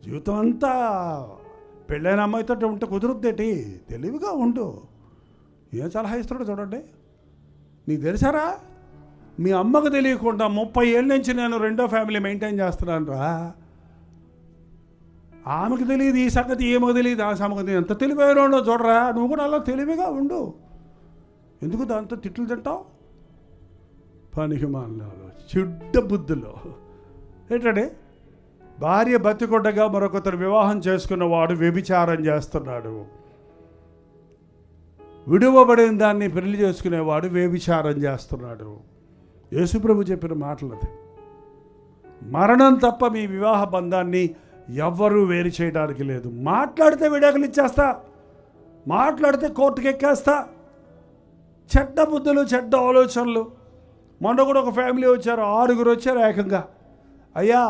జీవితం అంతా పెళ్ళైన అమ్మాయితో ఉంటే కుదురుద్దేటి, తెలివిగా ఉండు. ఏం సలహా ఇస్తాడో చూడండి. నీకు తెలుసారా, మీ అమ్మకు తెలియకుండా 30 ఏళ్ళ నుంచి నేను రెండో ఫ్యామిలీ మెయింటైన్ చేస్తున్నాను రా. ఆమెకు తెలియదు ఈ సంగతి, ఏమో తెలియదు ఆ సంగతి. ఎంత తెలివైన ఉండో చూడరా. నువ్వు కూడా అలా తెలివిగా ఉండు. ఎందుకు దాంతో తిట్లు తింటావు? పనికి మాలలో చెడ్డ బుద్ధులు. ఏంటంటే భార్య బతికొండగా మరొకతను వివాహం చేసుకున్నవాడు వ్యభిచారం చేస్తున్నాడు. విడువబడిన దాన్ని పెళ్లి చేసుకునేవాడు వ్యభిచారం చేస్తున్నాడు. యేసుప్రభు చెప్పిన మాటలది. మరణం తప్ప మీ వివాహ బంధాన్ని ఎవ్వరూ వేరు చేయడానికి లేదు. మాట్లాడితే విడాకులు ఇచ్చేస్తా, మాట్లాడితే కోర్టుకు ఎక్కేస్తా. చెడ్డ బుద్ధులు, చెడ్డ ఆలోచనలు. మొన్న కూడా ఒక ఫ్యామిలీ వచ్చారు, 6 వచ్చారు ఏకంగా. అయ్యా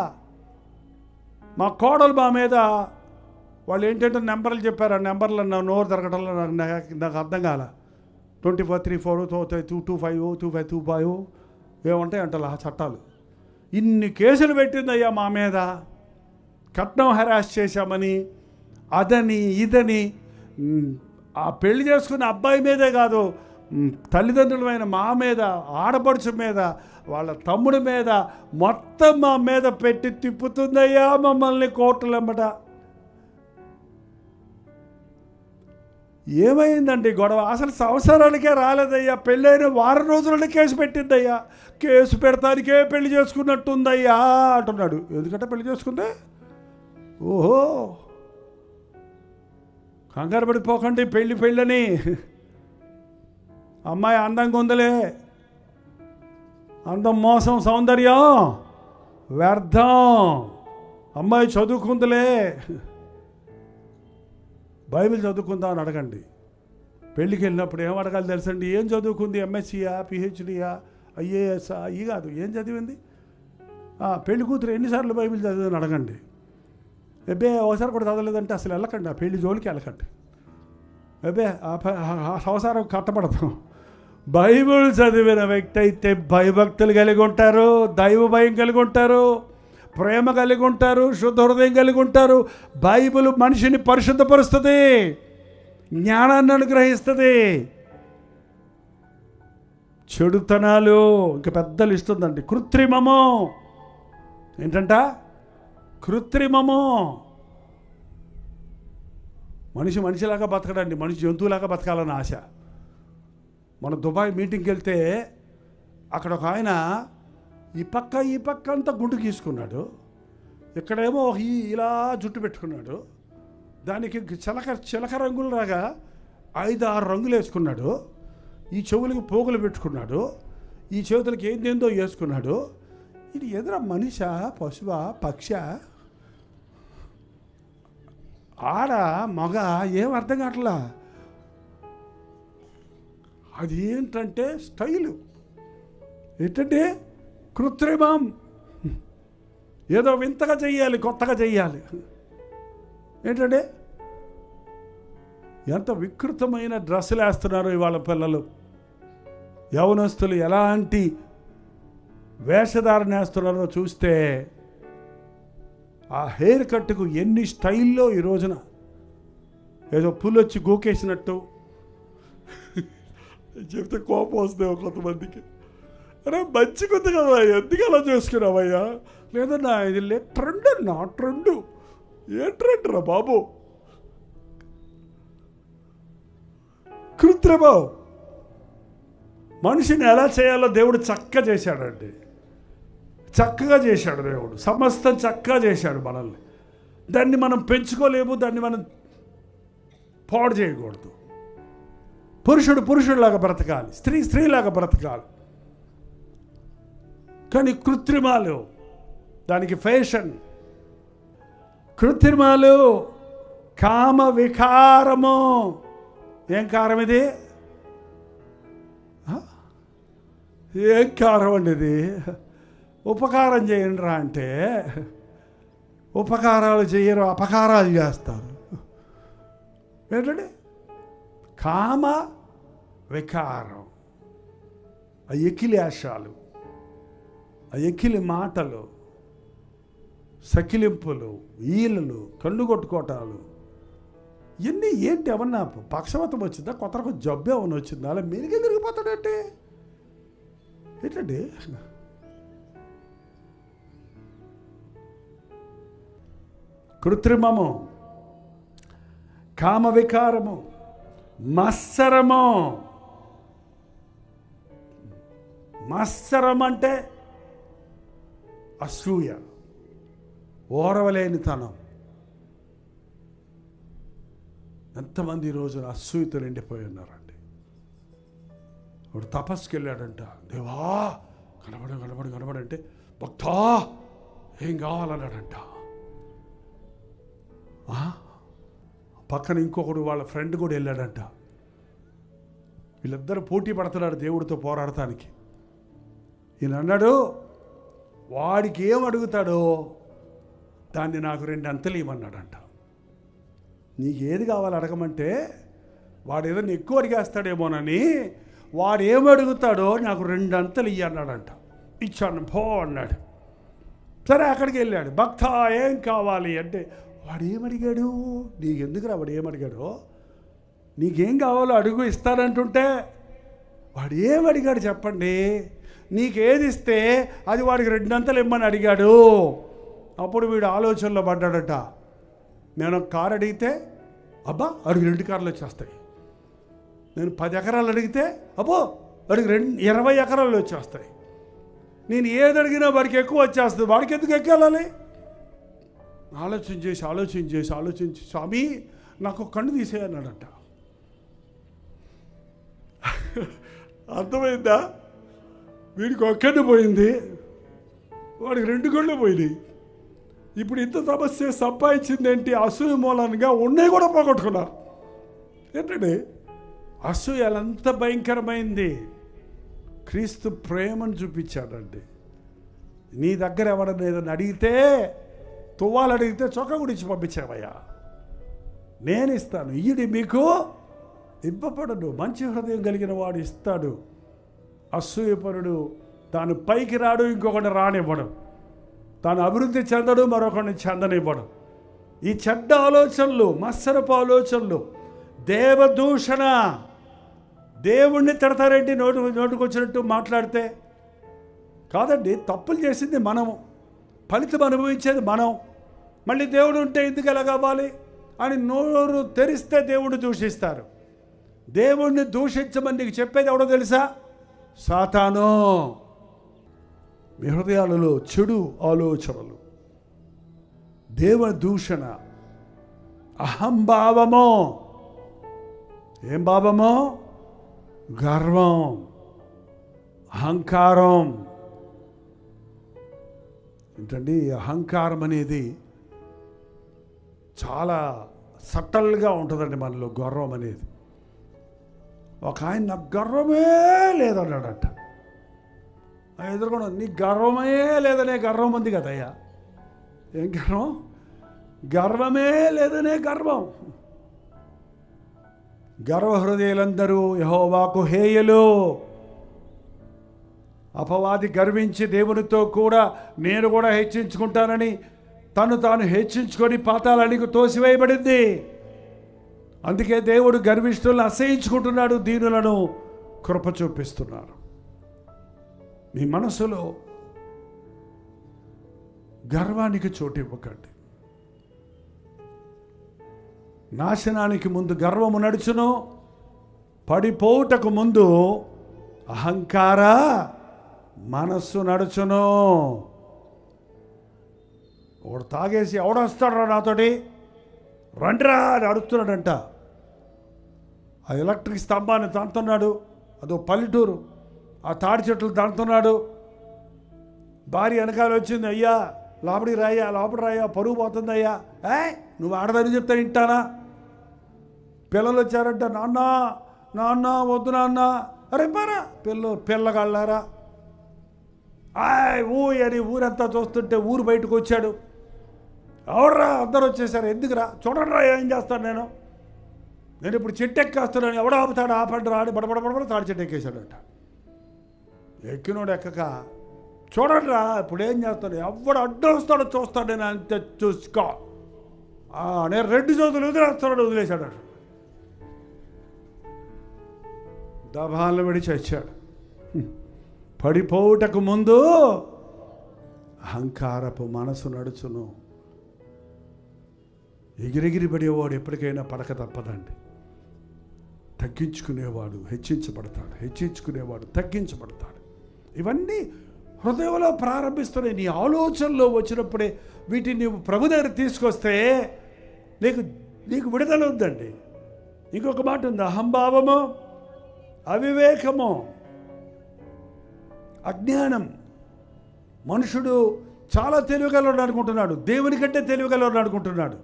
మా కోడలు మా మీద, వాళ్ళు ఏంటంటే నెంబర్లు చెప్పారు. ఆ నెంబర్లు నోరు తిరగటంలో నాకు అర్థం కాల. 24, 34, 225, 2525 ఏముంటాయి అంటారు ఆ చట్టాలు. ఇన్ని కేసులు పెట్టిందయ్యా మా మీద. కట్నం హెరాస్ చేశామని, అదని ఇదని. ఆ పెళ్లి చేసుకున్న అబ్బాయి మీదే కాదు, తల్లిదండ్రులమైన మా మీద, ఆడపడుచు మీద, వాళ్ళ తమ్ముడి మీద, మొత్తం మా మీద పెట్టి తిప్పుతుందయ్యా మమ్మల్ని కోర్టులమ్మట. ఏమైందండి గొడవ? అసలు సంవత్సరానికే రాలేదయ్యా, పెళ్ళైన వారం రోజులనే కేసు పెట్టిందయ్యా. కేసు పెడతానికే పెళ్లి చేసుకున్నట్టుందయ్యా అంటున్నాడు. ఎందుకంటే పెళ్లి చేసుకుందే. ఓహో, కంగారు పడిపోకండి పెళ్ళని. అమ్మాయి అందంగా ఉందలే, అందం మోసం, సౌందర్యం వ్యర్థం. అమ్మాయి చదువుకుందలే, బైబిల్ చదువుకుందా అని అడగండి. పెళ్ళికి వెళ్ళినప్పుడు ఏం అడగాలి తెలుసండి? ఏం చదువుకుంది? ఎంఎస్సీయా, పిహెచ్డియా, ఐఏఎస్ఆ? ఈ కాదు, ఏం చదివింది? పెళ్లి కూతురు ఎన్నిసార్లు బైబిల్ చదివిందని అడగండి. అబ్బే ఒకసారి కూడా చదవలేదంటే అసలు వెళ్ళకండి, ఆ పెళ్లి జోలికి వెళ్ళకండి. అబ్బే ఆ సంసారం కట్టబడతాం. బైబిల్ చదివిన వ్యక్తి అయితే భయభక్తులు కలిగి ఉంటారు, దైవ భయం కలిగి ఉంటారు, ప్రేమ కలిగి ఉంటారు, శుద్ధ హృదయం కలిగి ఉంటారు. బైబిల్ మనిషిని పరిశుద్ధపరుస్తుంది, జ్ఞానాన్ని అనుగ్రహిస్తుంది. చెడుతనాలు ఇంకా పెద్ద లిస్ట్ ఉందండి. కృత్రిమము ఏంటంట? కృత్రిమము. మనిషిలాగా బతకడండి, మనిషి జంతువులాగా బతకాలని ఆశ. మన దుబాయ్ మీటింగ్కి వెళ్తే అక్కడ ఒక ఆయన ఈ పక్క అంతా గుండు గీసుకున్నాడు. ఇక్కడేమో ఇలా జుట్టు పెట్టుకున్నాడు. దానికి చిలక రంగులలాగా 5-6 రంగులు వేసుకున్నాడు. ఈ చెవులకి పోగులు పెట్టుకున్నాడు. ఈ చేతులకి ఏందేందో వేసుకున్నాడు. ఇది ఎదుర మనిషా, పశువా, పక్షా, ఆడ, మగ, ఏం అర్థం కావట్లా. అది ఏంటంటే స్టైలు. ఏంటంటే కృత్రిమం. ఏదో వింతగా చెయ్యాలి, కొత్తగా చెయ్యాలి. ఏంటంటే ఎంత వికృతమైన డ్రెస్సులు వేస్తున్నారు ఇవాళ పిల్లలు. యవనస్తులు ఎలాంటి వేషధారణ వేస్తున్నారో చూస్తే, ఆ హెయిర్ కట్కు ఎన్ని స్టైల్లో ఈ రోజున. ఏదో పుల్లొచ్చి గోకేసినట్టు చెప్తే కోపం వస్తుంది కొంతమందికి. అరే మంచిగుంది కదా, ఎందుకు అలా చేసుకున్నావయ్యా? లేదన్నా ఇది ట్రెండ్ అన్నా, ట్రెండ్. ఏ ట్రెండ్ రా బాబు? కృత్రిమం. మనిషిని ఎలా చేయాలో దేవుడు చక్కగా చేశాడండి. చక్కగా చేశాడు దేవుడు, సమస్తం చక్కగా చేశాడు మనల్ని. దాన్ని మనం పెంచుకోలేము, దాన్ని మనం పాడు చేయకూడదు. పురుషుడు పురుషుడిలాగా బ్రతకాలి, స్త్రీ స్త్రీలాగా బ్రతకాలి. కానీ కృత్రిమాలు, దానికి ఫ్యాషన్. కృత్రిమాలు, కామ వికారము. ఏం కారం ఇది? ఏం కారం అండి ఇది? ఉపకారం చేయండి రా అంటే ఉపకారాలు చేయరు, అపకారాలు చేస్తారు. ఏంటండి? కామ వికారం. ఆ ఎకిలి ఆశాలు, ఆ ఎకిలి మాటలు, సకిలింపులు, ఈలలు, కళ్ళు కొట్టుకోవటాలు, ఇవన్నీ ఏంటి? ఏమన్నా పక్షవాతం వచ్చిందా? కొత్త రకం జబ్బు ఏమన్నా వచ్చిందా? అలా మీరికే తిరిగిపోతాడంటే ఏంటండి? కృత్రిమము, కామ వికారము, మత్సరము. మత్సరం అంటే అసూయ, ఓరవలేనితనం. ఎంతమంది ఈరోజు అసూయతో నిండిపోయి ఉన్నారండి. వాడు తపస్సుకి వెళ్ళాడంట. దేవా కనబడంటే భక్తా ఏం కావాలన్నాడంట. పక్కన ఇంకొకడు వాళ్ళ ఫ్రెండ్ కూడా వెళ్ళాడంట. వీళ్ళిద్దరు పోటీ పడుతున్నాడు దేవుడితో పోరాడటానికి. ఈయన అన్నాడు, వాడికి ఏం అడుగుతాడో దాన్ని నాకు 2 అంతలు ఇవ్వమన్నాడంట. నీకు ఏది కావాలి అడగమంటే వాడు ఏదైనా ఎక్కువ అడిగేస్తాడేమోనని వాడు ఏం అడుగుతాడో నాకు 2 అంతలు ఇయ్యన్నాడంట. ఇచ్చాను పో అన్నాడు. సరే అక్కడికి వెళ్ళాడు. భక్త ఏం కావాలి అంటే వాడు ఏమడిగాడు? నీకెందుకురా వాడు ఏమడిగాడో? నీకేం కావాలో అడుగు ఇస్తానంటుంటే వాడు ఏమడిగాడు చెప్పండి? నీకేది ఇస్తే అది వాడికి 2 అంతలు ఇమ్మని అడిగాడు. అప్పుడు వీడు ఆలోచనలో పడ్డాడట. నేను కారు అడిగితే అబ్బా అడిగి 2 కార్లు వచ్చేస్తాయి. నేను 10 ఎకరాలు అడిగితే అబ్బో వాడికి 20 ఎకరాలు వచ్చేస్తాయి. నేను ఏది అడిగినా వాడికి ఎక్కువ వచ్చేస్తుంది. వాడికి ఎందుకు ఎక్కాలి? ఆలోచించి స్వామి నాకు కన్ను తీసేయన్నాడట. అర్థమైందా? వీడికి ఒక్కడిని పోయింది, వాడికి 2 కళ్ళు పోయినాయి. ఇప్పుడు ఇంత సమస్య సంపాదించింది ఏంటి? అసూయ మూలంగా ఉన్నాయి కూడా పోగొట్టుకున్నారు. ఏంటండి అసూయ ఎంత భయంకరమైంది. క్రీస్తు ప్రేమను చూపించాడండి. నీ దగ్గర ఎవడన్నా ఏదైనా అడిగితే, తువ్వాలు అడిగితే చొక్కా గురించి పంపించావయ్యా, నేను ఇస్తాను, ఈడి మీకు ఇవ్వబడడు. మంచి హృదయం కలిగిన వాడు ఇస్తాడు. అసూయపరుడు తాను పైకి రాడు, ఇంకొకటి రానివ్వడు. తాను అభివృద్ధి చెందడు, మరొకరిని చెందనివ్వడు. ఈ చెడ్డ ఆలోచనలు, మత్సరపు ఆలోచనలు, దేవదూషణ. దేవుణ్ణి తిడతారేంటి నోటుకొచ్చినట్టు మాట్లాడితే? కాదండి, తప్పులు చేసింది మనము, ఫలితం అనుభవించేది మనం. మళ్ళీ దేవుడు ఉంటే ఎందుకు ఎలా కావాలి అని నోరు తెరిస్తే దేవుడు దూషిస్తారు. దేవుణ్ణి దూషించమని నీకు చెప్పేది ఎవడో తెలుసా? సాతాను. మీ హృదయాలలో చెడు ఆలోచనలు, దేవ దూషణ, అహంభావము. ఏం భావమో? గర్వం, అహంకారం. ఏంటండి అహంకారం అనేది చాలా సటల్గా ఉంటుందండి మనలో. గర్వం అనేది. ఒక ఆయన నాకు గర్వమే లేదన్నాడట. ఎదుర్కొన్నా, నీ గర్వమే లేదనే గర్వం ఉంది కదయ్యా. ఏం గర్వం? గర్వమే లేదనే గర్వం. గర్వ హృదయులందరూ యెహోవాకు హేయులు. అపవాది గర్వించి దేవునితో కూడా నేను కూడా హెచ్చించుకుంటానని తను తాను హెచ్చించుకొని పాతాళానికి తోసివేయబడింది. అందుకే దేవుడు గర్విష్ఠులను అసహించుకుంటున్నాడు, దీనులను కృప చూపిస్తున్నారు. మీ మనసులో గర్వానికి చోటు ఇవ్వకండి. నాశనానికి ముందు గర్వము నడుచును, పడిపోవుటకు ముందు అహంకార మనస్సు నడుచును. ఒకడు తాగేసి ఎవడొస్తాడు నాతోటి రండిరా అని అడుగుతున్నాడంట. ఆ ఎలక్ట్రిక్ స్తంభాన్ని తాంతున్నాడు. అదో పల్లెటూరు. ఆ తాడి చెట్లు తాంతున్నాడు. భార్య వెనకాల వచ్చింది, అయ్యా లోపలికి రాయ్యా పరుగు పోతుంది అయ్యా. నువ్వు ఆడదని చెప్తా వింటానా? పిల్లలు వచ్చారంట, నాన్న వద్దు నాన్న. అరే పారా పిల్లగాళ్ళారా అని ఊరంతా చూస్తుంటే ఊరు బయటకు వచ్చాడు. ఎవడరా అందరూ వచ్చేసారు, ఎందుకురా చూడండిరా ఏం చేస్తాను నేను ఇప్పుడు చెట్టు ఎక్కేస్తున్నాను, ఎవడో ఆపుతాడు, ఆపండి రా అని బడబడబడ తాడి చెట్టు ఎక్కేశాడట. ఎక్కినోడు ఎక్కక చూడండి రా, ఇప్పుడు ఏం చేస్తాడు, ఎవడు అడ్డు వస్తాడో చూస్తాడు, నేను అంతే చూసుకో. నేను 2 చేతులు వదిలేశాడు. దబాలను విడి చచ్చాడు. పడిపోవుటకు ముందు అహంకారపు మనసు నడుచును. ఎగిరెగిరి పడేవాడు ఎప్పటికైనా పడక తప్పదండి. తగ్గించుకునేవాడు హెచ్చించబడతాడు, హెచ్చించుకునేవాడు తగ్గించబడతాడు. ఇవన్నీ హృదయంలో ప్రారంభిస్తున్నాయి. నీ ఆలోచనలో వచ్చినప్పుడే వీటిని నువ్వు ప్రభు దగ్గర తీసుకొస్తే నీకు విడుదల ఉందండి. ఇంకొక మాట ఉంది, అహంభావము, అవివేకము, అజ్ఞానం. మనుషుడు చాలా తెలివిగలవాడు అనుకుంటున్నాడు, దేవుని కంటే తెలివిగలవాడు అనుకుంటున్నాడు.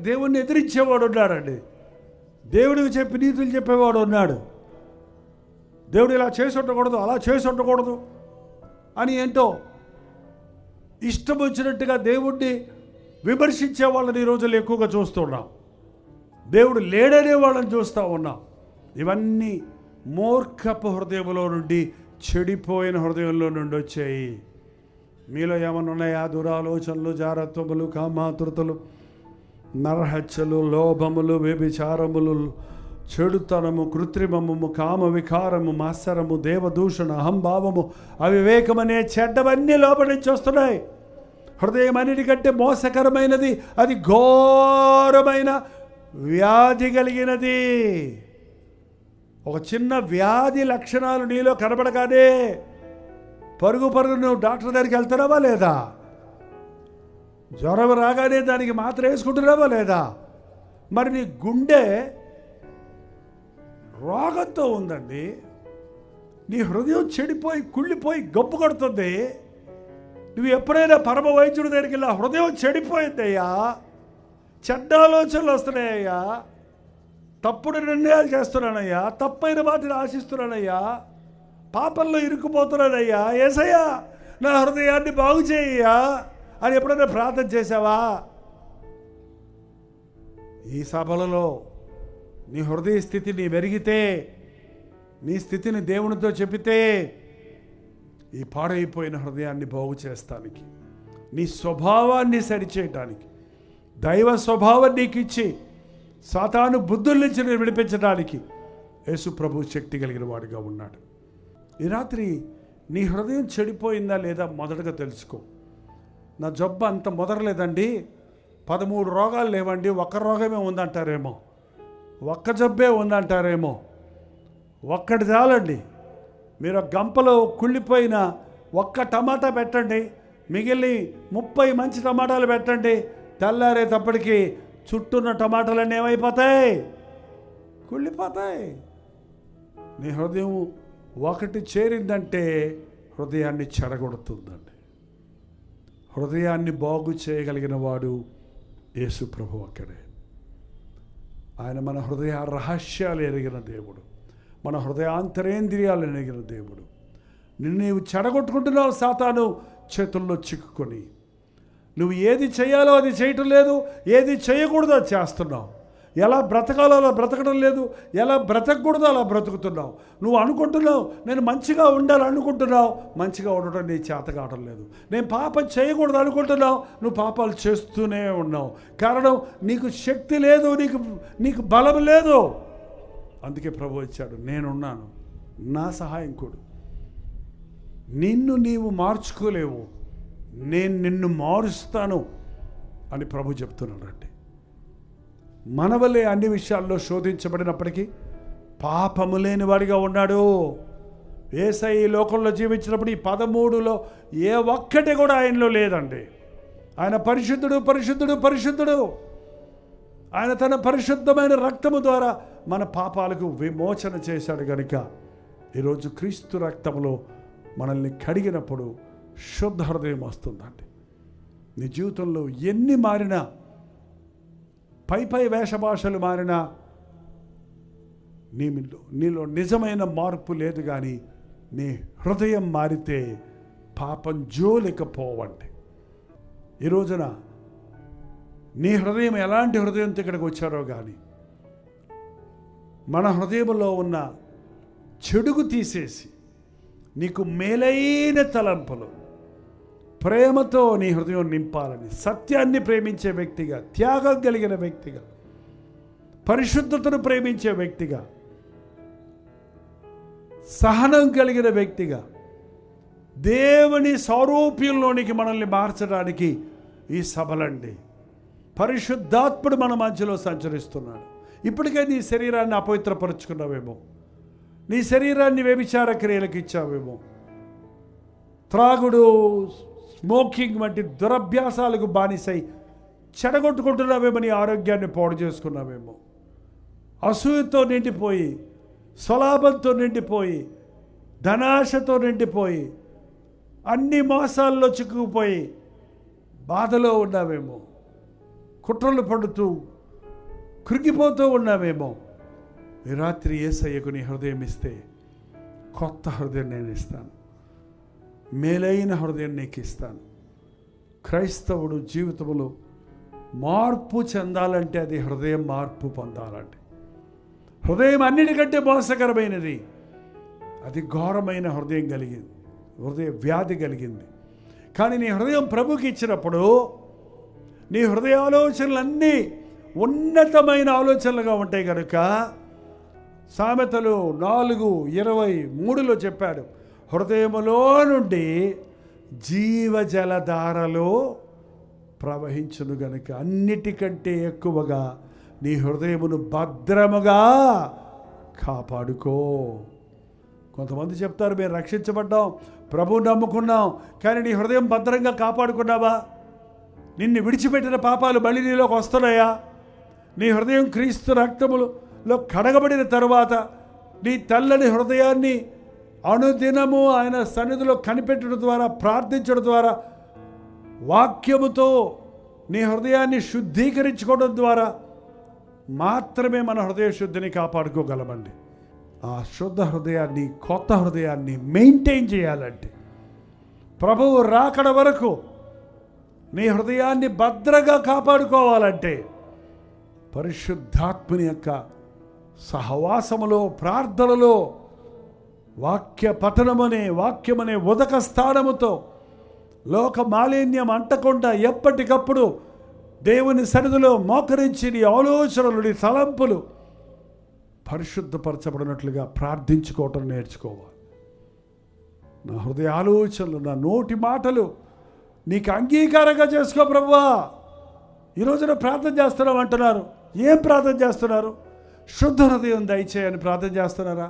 దేవుణ్ణి ఎదిరించేవాడు ఉన్నాడండి. దేవుడికి చెప్పి నీతులు చెప్పేవాడు ఉన్నాడు. దేవుడు ఇలా చేసి ఉండకూడదు, అలా చేసి ఉండకూడదు అని ఏంటో ఇష్టం వచ్చినట్టుగా దేవుణ్ణి విమర్శించే వాళ్ళని ఈ రోజుల్లో ఎక్కువగా చూస్తున్నాం. దేవుడు లేడనే వాళ్ళని చూస్తూ ఉన్నాం. ఇవన్నీ మూర్ఖపు హృదయంలో నుండి, చెడిపోయిన హృదయంలో నుండి వచ్చాయి. మీలో ఏమన్నా ఉన్నాయా? దురాలోచనలు, జారత్వములు, కామాతురతలు, నరహత్యలు, లోభములు, వ్యభిచారములు, చెడుతనము, కృత్రిమము, కామ వికారము, మాత్సరము, దేవదూషణ, అహంభావము, అవివేకమనే చెడ్డవన్నీ లోపల నుంచి వస్తున్నాయి. హృదయం అన్నిటికంటే మోసకరమైనది, అది ఘోరమైన వ్యాధి కలిగినది. ఒక చిన్న వ్యాధి లక్షణాలు నీలో కనబడగానే పరుగు నువ్వు డాక్టర్ దగ్గరికి వెళ్తున్నావా లేదా? జ్వరం రాగానే దానికి మాత్రం వేసుకుంటున్నావా లేదా? మరి నీ గుండె రోగంతో ఉందండి. నీ హృదయం చెడిపోయి కుళ్ళిపోయి గబ్బు కొడుతుంది. నువ్వు ఎప్పుడైనా పరమ వైద్యుడి దగ్గరికి వెళ్ళా, హృదయం చెడిపోయిందయ్యా, చెడ్డ ఆలోచనలు వస్తున్నాయ్యా, తప్పుడు నిర్ణయాలు చేస్తున్నానయ్యా, తప్పైన వాటిని ఆశిస్తున్నానయ్యా, పాపంలో ఇరుక్కుపోతున్నానయ్యా, యేసయ్యా నా హృదయాన్ని బాగు చేయ్యా అని ఎప్పుడైనా ప్రార్థన చేశావా? ఈ సభలలో నీ హృదయ స్థితిని వెరిగితే, నీ స్థితిని దేవునితో చెప్పితే, ఈ పాడైపోయిన హృదయాన్ని బాగు చేస్తానికి, నీ స్వభావాన్ని సరిచేయటానికి, దైవ స్వభావం నీకు ఇచ్చి సాతాను బుద్ధుల నుంచి నేను విడిపించడానికి యేసు ప్రభు శక్తి కలిగిన వాడిగా ఉన్నాడు. ఈ రాత్రి నీ హృదయం చెడిపోయిందా లేదా మొదటగా తెలుసుకో. నా జబ్బు అంత మొదలలేదండి, 13 రోగాలు లేవండి, ఒక్క రోగమే ఉందంటారేమో, ఒక్క జబ్బే ఉందంటారేమో. ఒక్కటి చాలండి. మీరు గంపలో కుళ్ళిపోయిన ఒక్క టమాటా పెట్టండి, మిగిలిన 30 మంచి టమాటాలు పెట్టండి, తెల్లారేటప్పటికి చుట్టూన్న టమాటాలన్నీ ఏమైపోతాయి? కుళ్ళిపోతాయి. నీ హృదయం ఒకటి చేరిందంటే హృదయాన్ని చెడగొడుతుందండి. హృదయాన్ని బాగు చేయగలిగిన వాడు యేసు ప్రభు ఒక్కడే. ఆయన మన హృదయ రహస్యాలు ఎరిగిన దేవుడు, మన హృదయాంతరేంద్రియాలు ఎరిగిన దేవుడు. నిన్ను నీవు చెడగొట్టుకుంటున్నావు సాతాను చేతుల్లో చిక్కుకొని. నువ్వు ఏది చేయాలో అది చేయటం లేదు, ఏది చేయకూడదో అది చేస్తున్నావు. ఎలా బ్రతకాలో అలా బ్రతకడం లేదు, ఎలా బ్రతకూడదో అలా బ్రతుకుతున్నావు. నువ్వు అనుకుంటున్నావు నేను మంచిగా ఉండాలి అనుకుంటున్నావు, మంచిగా ఉండటం నీ చేత కావడం లేదు. నేను పాపం చేయకూడదు అనుకుంటున్నావు, నువ్వు పాపాలు చేస్తూనే ఉన్నావు. కారణం నీకు శక్తి లేదు, నీకు బలం లేదు. అందుకే ప్రభు వచ్చాడు, నేనున్నాను, నా సహాయంకుడు. నిన్ను నీవు మార్చుకోలేవు, నేను నిన్ను మారుస్తాను అని ప్రభు చెప్తున్నాడండి. మనవలే అన్ని విషయాల్లో శోధించబడినప్పటికీ పాపము లేని వాడిగా ఉన్నాడు. యేసయ్య ఈ లోకంలో జీవించినప్పుడు ఈ 13లో ఏ ఒక్కటి కూడా ఆయనలో లేదండి. ఆయన పరిశుద్ధుడు, పరిశుద్ధుడు, పరిశుద్ధుడు. ఆయన తన పరిశుద్ధమైన రక్తము ద్వారా మన పాపాలకు విమోచన చేశాడు కనుక ఈరోజు క్రీస్తు రక్తములో మనల్ని కడిగినప్పుడు శుద్ధ హృదయం వస్తుందండి. నీ జీవితంలో ఎన్ని మారినా, పై వేషభాషలు మారినా నీలో నిజమైన మార్పు లేదు. కానీ నీ హృదయం మారితే పాపం జోలికపోవండి. ఈ రోజున నీ హృదయం ఎలాంటి హృదయంతో ఇక్కడికి వచ్చారో కానీ మన హృదయంలో ఉన్న చెడుగు తీసేసి నీకు మేలైన తలంపులు, ప్రేమతో నీ హృదయం నింపాలని, సత్యాన్ని ప్రేమించే వ్యక్తిగా, త్యాగం కలిగిన వ్యక్తిగా, పరిశుద్ధతను ప్రేమించే వ్యక్తిగా, సహనం కలిగిన వ్యక్తిగా, దేవుని సారూప్యంలోనికి మనల్ని మార్చడానికి ఈ సభలండి. పరిశుద్ధాత్ముడు మన మధ్యలో సంచరిస్తున్నాడు. ఇప్పటికే నీ శరీరాన్ని అపవిత్రపరుచుకున్నావేమో, నీ శరీరాన్ని వ్యభిచార క్రియలకు ఇచ్చావేమో, త్రాగుడు, స్మోకింగ్ వంటి దురభ్యాసాలకు బానిసై చెడగొట్టుకుంటున్నావేమో, నీ ఆరోగ్యాన్ని పాడు చేసుకున్నావేమో, అసూయతో నిండిపోయి, స్వలాభంతో నిండిపోయి, ధనాశతో నిండిపోయి, అన్ని మోసాల్లో చిక్కుకుపోయి బాధలో ఉన్నావేమో, కుట్రలు పడుతూ కృంగిపోతూ ఉన్నావేమో. ఈ రాత్రి యేసయ్యకు నీ హృదయం ఇస్తే కొత్త హృదయం నేను ఇస్తాను, మేలైన హృదయం నీకు ఇస్తాను. క్రైస్తవుడు జీవితంలో మార్పు చెందాలంటే అది హృదయం మార్పు పొందాలంటే, హృదయం అన్నిటికంటే మోసకరమైనది, అది ఘోరమైన హృదయం కలిగింది, హృదయ వ్యాధి కలిగింది. కానీ నీ హృదయం ప్రభుకి ఇచ్చినప్పుడు నీ హృదయ ఆలోచనలన్నీ ఉన్నతమైన ఆలోచనలుగా ఉంటాయి కనుక సామెతలు 4:23 చెప్పాడు, హృదయములో నుండి జీవజలధారలో ప్రవహించును గనుక అన్నిటికంటే ఎక్కువగా నీ హృదయమును భద్రముగా కాపాడుకో. కొంతమంది చెప్తారు, మేము రక్షించబడ్డాం, ప్రభువు నమ్ముకున్నాం, కానీ నీ హృదయం భద్రంగా కాపాడుకున్నావా? నిన్ను విడిచిపెట్టిన పాపాలు మళ్ళీ నీలోకి వస్తున్నాయా? నీ హృదయం క్రీస్తు రక్తములో కడగబడిన తరువాత నీ తెల్లని హృదయాన్ని అనుదినము ఆయన సన్నిధిలో కనిపెట్టడం ద్వారా, ప్రార్థించడం ద్వారా, వాక్యముతో నీ హృదయాన్ని శుద్ధీకరించుకోవడం ద్వారా మాత్రమే మన హృదయ శుద్ధిని కాపాడుకోగలమండి. ఆ శుద్ధ హృదయాన్ని, కొత్త హృదయాన్ని మెయింటైన్ చేయాలంటే, ప్రభువు రాకడ వరకు నీ హృదయాన్ని భద్రంగా కాపాడుకోవాలంటే పరిశుద్ధాత్మని యొక్క సహవాసములో, ప్రార్థనలో, వాక్య పఠనమనే, వాక్యమనే ఉదక స్థానముతో లోక మాలిన్యం అంటకుండా ఎప్పటికప్పుడు దేవుని సన్నిధిలో మోకరించి నీ ఆలోచనలు, నీ తలంపులు పరిశుద్ధపరచబడినట్లుగా ప్రార్థించుకోవటం నేర్చుకోవాలి. నా హృదయ ఆలోచనలు, నా నోటి మాటలు నీకు అంగీకారంగా చేసుకో ప్రభువా. ఈరోజున ప్రార్థన చేస్తున్నాం అంటున్నారు. ఏం ప్రార్థన చేస్తున్నారు? శుద్ధ హృదయం దయచేయని ప్రార్థన చేస్తున్నారా?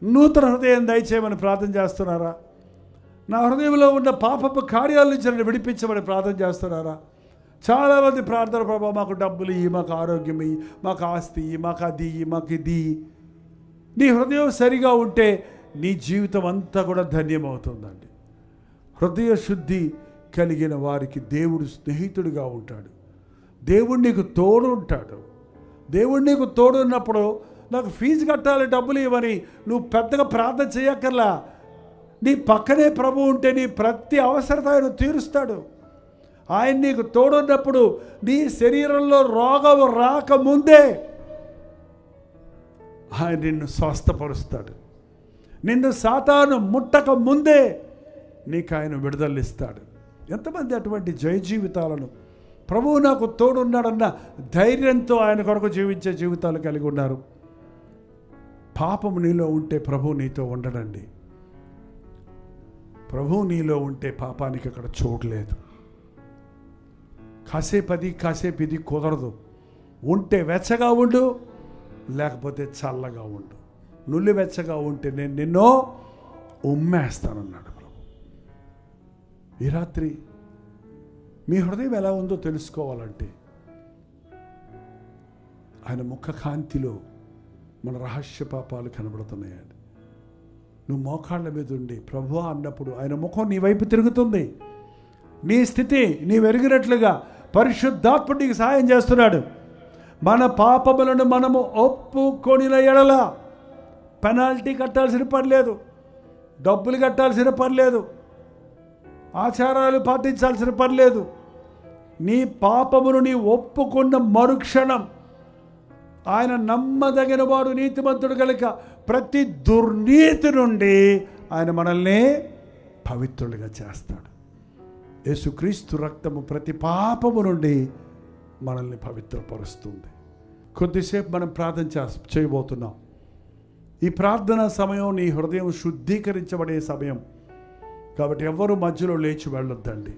నూతన హృదయం దయచేయమని ప్రార్థన చేస్తున్నారా? నా హృదయంలో ఉన్న పాపపు కార్యాల నుంచి నన్ను విడిపించమని ప్రార్థన చేస్తున్నారా? చాలామంది ప్రార్థన, ప్రభా మాకు డబ్బులు ఇయ్యి, మాకు ఆరోగ్యం ఇయ్యి, మాకు ఆస్తి ఇయ్యి, మాకు అది ఇయ్యి, మాకు ఇది. నీ హృదయం సరిగా ఉంటే నీ జీవితం అంతా కూడా ధన్యమవుతుందండి. హృదయ శుద్ధి కలిగిన వారికి దేవుడు స్నేహితుడిగా ఉంటాడు. దేవుడు నీకు తోడు ఉంటాడు. దేవుడు నీకు తోడు ఉన్నప్పుడు నాకు ఫీజు కట్టాలి, డబ్బులు ఇవ్వని నువ్వు పెద్దగా ప్రార్థన చేయక్కర్లా. నీ పక్కనే ప్రభు ఉంటే నీ ప్రతి అవసరత ఆయన తీరుస్తాడు. ఆయన నీకు తోడున్నప్పుడు నీ శరీరంలో రోగం రాకముందే ఆయన నిన్ను స్వస్థపరుస్తాడు. నిన్ను సాతాను ముట్టక ముందే నీకు ఆయన విడుదలిస్తాడు. ఎంతమంది అటువంటి జయ జీవితాలను, ప్రభువు నాకు తోడున్నాడన్న ధైర్యంతో ఆయన కొరకు జీవించే జీవితాలు కలిగి ఉన్నారు. పాపము నీలో ఉంటే ప్రభువు నీతో ఉండడండి. ప్రభువు నీలో ఉంటే పాపానికి అక్కడ చోటు లేదు. కాసేపు అది, కాసేపు ఇది కుదరదు. ఉంటే వెచ్చగా ఉండు, లేకపోతే చల్లగా ఉండు. నుల్లి వెచ్చగా ఉంటే నేను నిన్నో ఉమ్మేస్తానన్నాడు ప్రభు. ఈ రాత్రి మీ హృదయం ఎలా ఉందో తెలుసుకోవాలంటే ఆయన ముఖ కాంతిలో మన రహస్య పాపాలు కనబడుతున్నాయండి. నువ్వు మోకాళ్ళ మీద ఉండి ప్రభువా అన్నప్పుడు ఆయన ముఖం నీ వైపు తిరుగుతుంది. నీ స్థితి నీవు ఎరిగినట్లుగా పరిశుద్ధాత్ముడు నీకు సహాయం చేస్తున్నాడు. మన పాపములను మనము ఒప్పుకొనిన ఎడల పెనాల్టీ కట్టాల్సిన పని లేదు, డబ్బులు కట్టాల్సిన పని లేదు, ఆచారాలు పాటించాల్సిన పని లేదు. నీ పాపమును నీ ఒప్పుకున్న మరుక్షణం ఆయన నమ్మదగిన వాడు, నీతిమంతుడు కనుక ప్రతి దుర్నీతి నుండి ఆయన మనల్ని పవిత్రులుగా చేస్తాడు. యేసుక్రీస్తు రక్తము ప్రతి పాపము నుండి మనల్ని పవిత్రపరుస్తుంది. కొద్దిసేపు మనం ప్రార్థన చేయబోతున్నాం. ఈ ప్రార్థనా సమయం నీ హృదయం శుద్ధీకరించబడే సమయం కాబట్టి ఎవ్వరూ మధ్యలో లేచి వెళ్ళొద్దండి.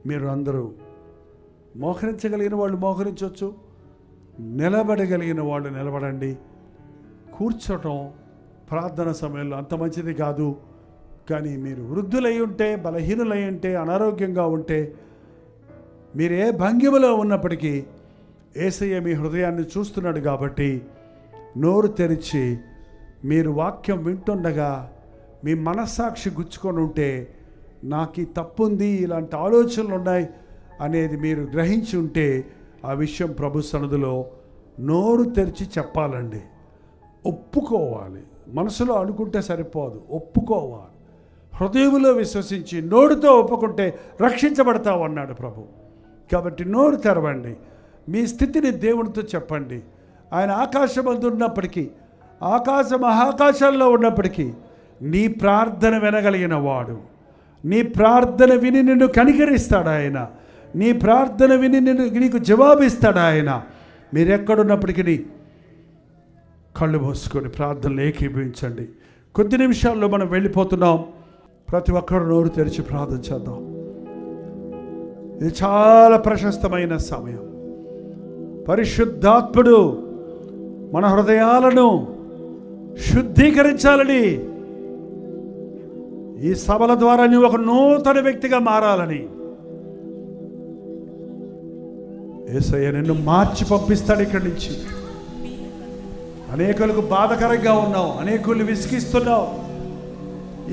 మీరు అందరూ మోకరించగలిగిన వాళ్ళు మోకరించవచ్చు, నిలబడగలిగిన వాళ్ళు నిలబడండి. కూర్చోటం ప్రార్థన సమయంలో అంత మంచిది కాదు. కానీ మీరు వృద్ధులై ఉంటే, బలహీనులై ఉంటే, అనారోగ్యంగా ఉంటే, మీరు ఏ భంగిమలో ఉన్నప్పటికీ యేసయ్య మీ హృదయాన్ని చూస్తున్నాడు కాబట్టి నోరు తెరిచి మీరు వాక్యం వింటుండగా మీ మనస్సాక్షి గుచ్చుకొని ఉంటే, నాకు ఈ తప్పుంది, ఇలాంటి ఆలోచనలు ఉన్నాయి అనేది మీరు గ్రహించి ఉంటే ఆ విషయం ప్రభు సన్నిధిలో నోరు తెరిచి చెప్పాలండి. ఒప్పుకోవాలి. మనసులో అనుకుంటే సరిపోదు, ఒప్పుకోవాలి. హృదయంలో విశ్వసించి నోరుతో ఒప్పుకుంటే రక్షించబడతావు అన్నాడు ప్రభు. కాబట్టి నోరు తెరవండి, మీ స్థితిని దేవునితో చెప్పండి. ఆయన ఆకాశమందు ఉన్నప్పటికీ, ఆకాశ మహాకాశాల్లో ఉన్నప్పటికీ నీ ప్రార్థన వినగలిగిన వాడు. నీ ప్రార్థన విని నిన్ను కనికరిస్తాడు ఆయన. నీ ప్రార్థన విని నీకు జవాబిస్తాడు ఆయన. మీరెక్కడున్నప్పటికీ కళ్ళు మూసుకొని ప్రార్థనలు ఏకీభవించండి. కొద్ది నిమిషాల్లో మనం వెళ్ళిపోతున్నాం. ప్రతి ఒక్కరు నోరు తెరిచి ప్రార్థన చేద్దాం. ఇది చాలా ప్రశస్తమైన సమయం. పరిశుద్ధాత్ముడు మన హృదయాలను శుద్ధీకరించాలని, ఈ సభల ద్వారా నువ్వు ఒక నూతన వ్యక్తిగా మారాలని యేసయ్య నిన్ను మార్చి పంపిస్తాడు ఇక్కడి నుంచి. అనేకులకు బాధకరంగా ఉన్నావు, అనేకుల్ని విసిగిస్తున్నావు,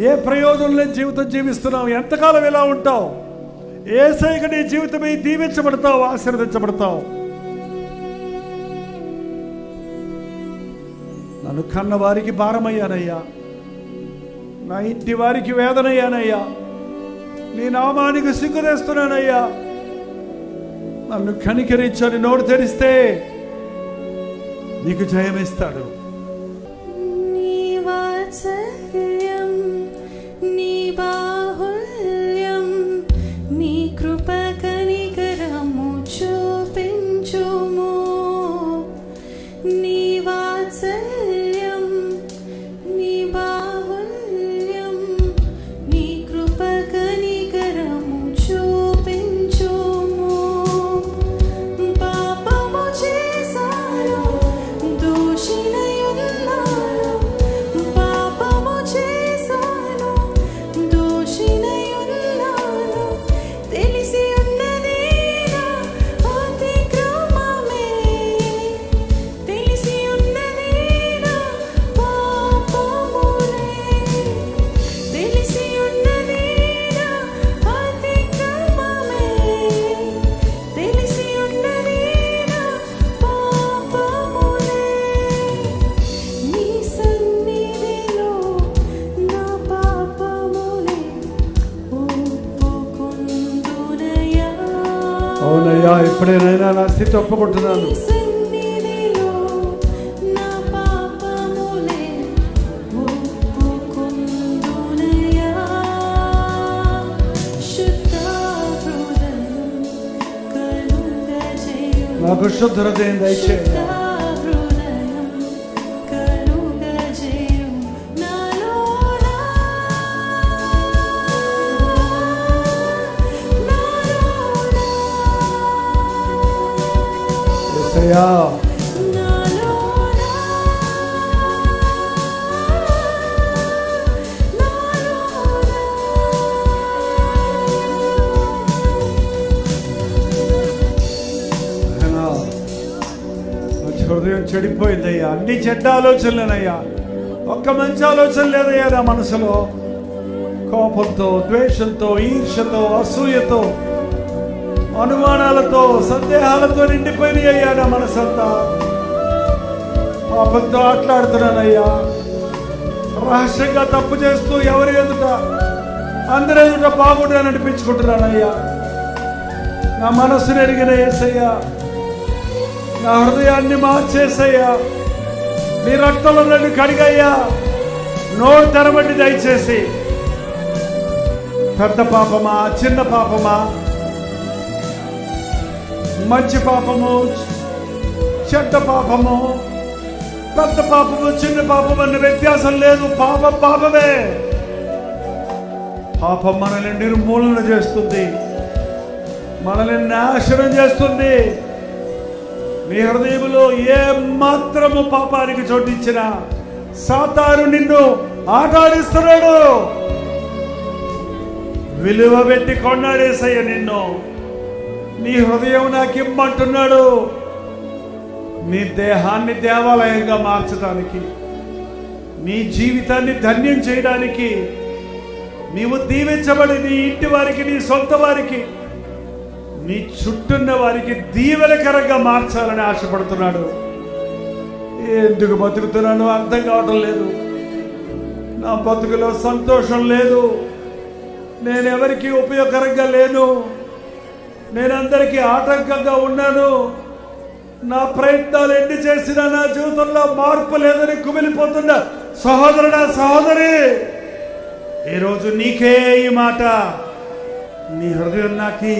ఏ ప్రయోజనం లేని జీవితం జీవిస్తున్నావు. ఎంతకాలం ఇలా ఉంటావు? యేసయ్యకు నీ జీవితమై దీవించబడతావు, ఆశీర్వదించబడతావు. నన్ను కన్న వారికి భారమయ్యానయ్యా, నా ఇంటి వారికి వేదనయ్యానయ్యా, నీ నామానికి సిగ్గు తెస్తున్నానయ్యా, నన్ను కనికరించని నోరు తెరిస్తే నీకు జయమిస్తాడు. నీ వాత్సల్యం, నీ బాహుల్యం, నీ కృప కనికరము చూపించుము. నీ వాత్సల్యం, నీ బాహుల్యం, నీ కృప కనికరము చూపించుము. పాపము చేశాను, దోషినయున్నాను, పాపము చేశాను, దోషినయున్నాను, తెలిసి ఉన్నది నా అతిక్రమమే, తెలిసి ఉన్నది నా పాపములే, తెలిసి ఉన్నది నా అతిక్రమమే, తెలిసి ఉన్నది నా పాపములే. నీ సన్నిధిలో నా పాపములే ఒప్పుకొందునయ్యా. అవునయ్యా, ఎప్పుడైనా నా స్థితి ఒప్పుకుంటున్నాను. నీ సన్నిధిలో నా పాపములే ఒప్పుకొందునయ్యా. శుద్ధ హృదయం కలుగజేయుము. నాకు శుద్ధ హృదయం దయచేయి. శుద్ధ హృదయం కలుగజేయుము నాలోనా, నాలోనా, యేసయ్యా, నాలోనా, నాయనా, నా హృదయం చెడిపోయిందయ్యా. అన్ని చెడ్డ ఆలోచనలేనయ్యా, ఒక్క మంచి ఆలోచన లేదయ్యా నా మనసులో. కోపంతో, ద్వేషంతో, ఈర్ష్యతో, అసూయతో, అనుమానాలతో, సందేహాలతో నిండిపోయినాయ్యా నా మనసంతా. పాపంతో ఆటలాడుతున్నానయ్యా. రహస్యంగా తప్పు చేస్తూ ఎవరి ఎదుట, అందరి ఎదుట బాగుండని అనిపించుకుంటున్నానయ్యా. నా మనసుని ఎరిగిన యేసయ్యా, నా హృదయాన్ని మార్చేసయ్యా. నీ రక్తంలో నన్ను కడిగయ్యా. నోరు తెరవండి దయచేసి. పెద్ద పాపమా, చిన్న పాపమా, మంచి పాపము, చెడ్డ పాపము, పెద్ద పాపము, చిన్న పాపము అన్న వ్యత్యాసం లేదు. పాపం పాపమే. పాపం మనల్ని నిర్మూలన చేస్తుంది, మనల్ని నాశనం చేస్తుంది. నీ హృదయంలో ఏ మాత్రము పాపానికి చోటించినా సాతాను నిన్ను ఆటాడిస్తున్నాడు. విలువ పెట్టి కొన్నాడేసయ్య నిన్ను. నీ హృదయం నాకిమ్మంటున్నాడు. నీ దేహాన్ని దేవాలయంగా మార్చడానికి, నీ జీవితాన్ని ధన్యం చేయడానికి, నీవు దీవించబడి నీ ఇంటి వారికి, నీ సొంత వారికి, నీ చుట్టూన్న వారికి దీవెనకరంగా మార్చాలని ఆశపడుతున్నాడు. ఎందుకు బతుకుతున్నాను అర్థం కావటం లేదు. నా బతుకులో సంతోషం లేదు. నేను ఎవరికి ఉపయోగకరంగా లేను. నేను అందరికీ ఆటంకంగా ఉన్నాను. నా ప్రయత్నాలు ఎన్ని చేసినా నా జీవితంలో మార్పు లేదని కుమిలిపోతున్నా సహోదరుడా, సహోదరి, ఈరోజు నీకే ఈ మాట. నీ హృదయం నాకి,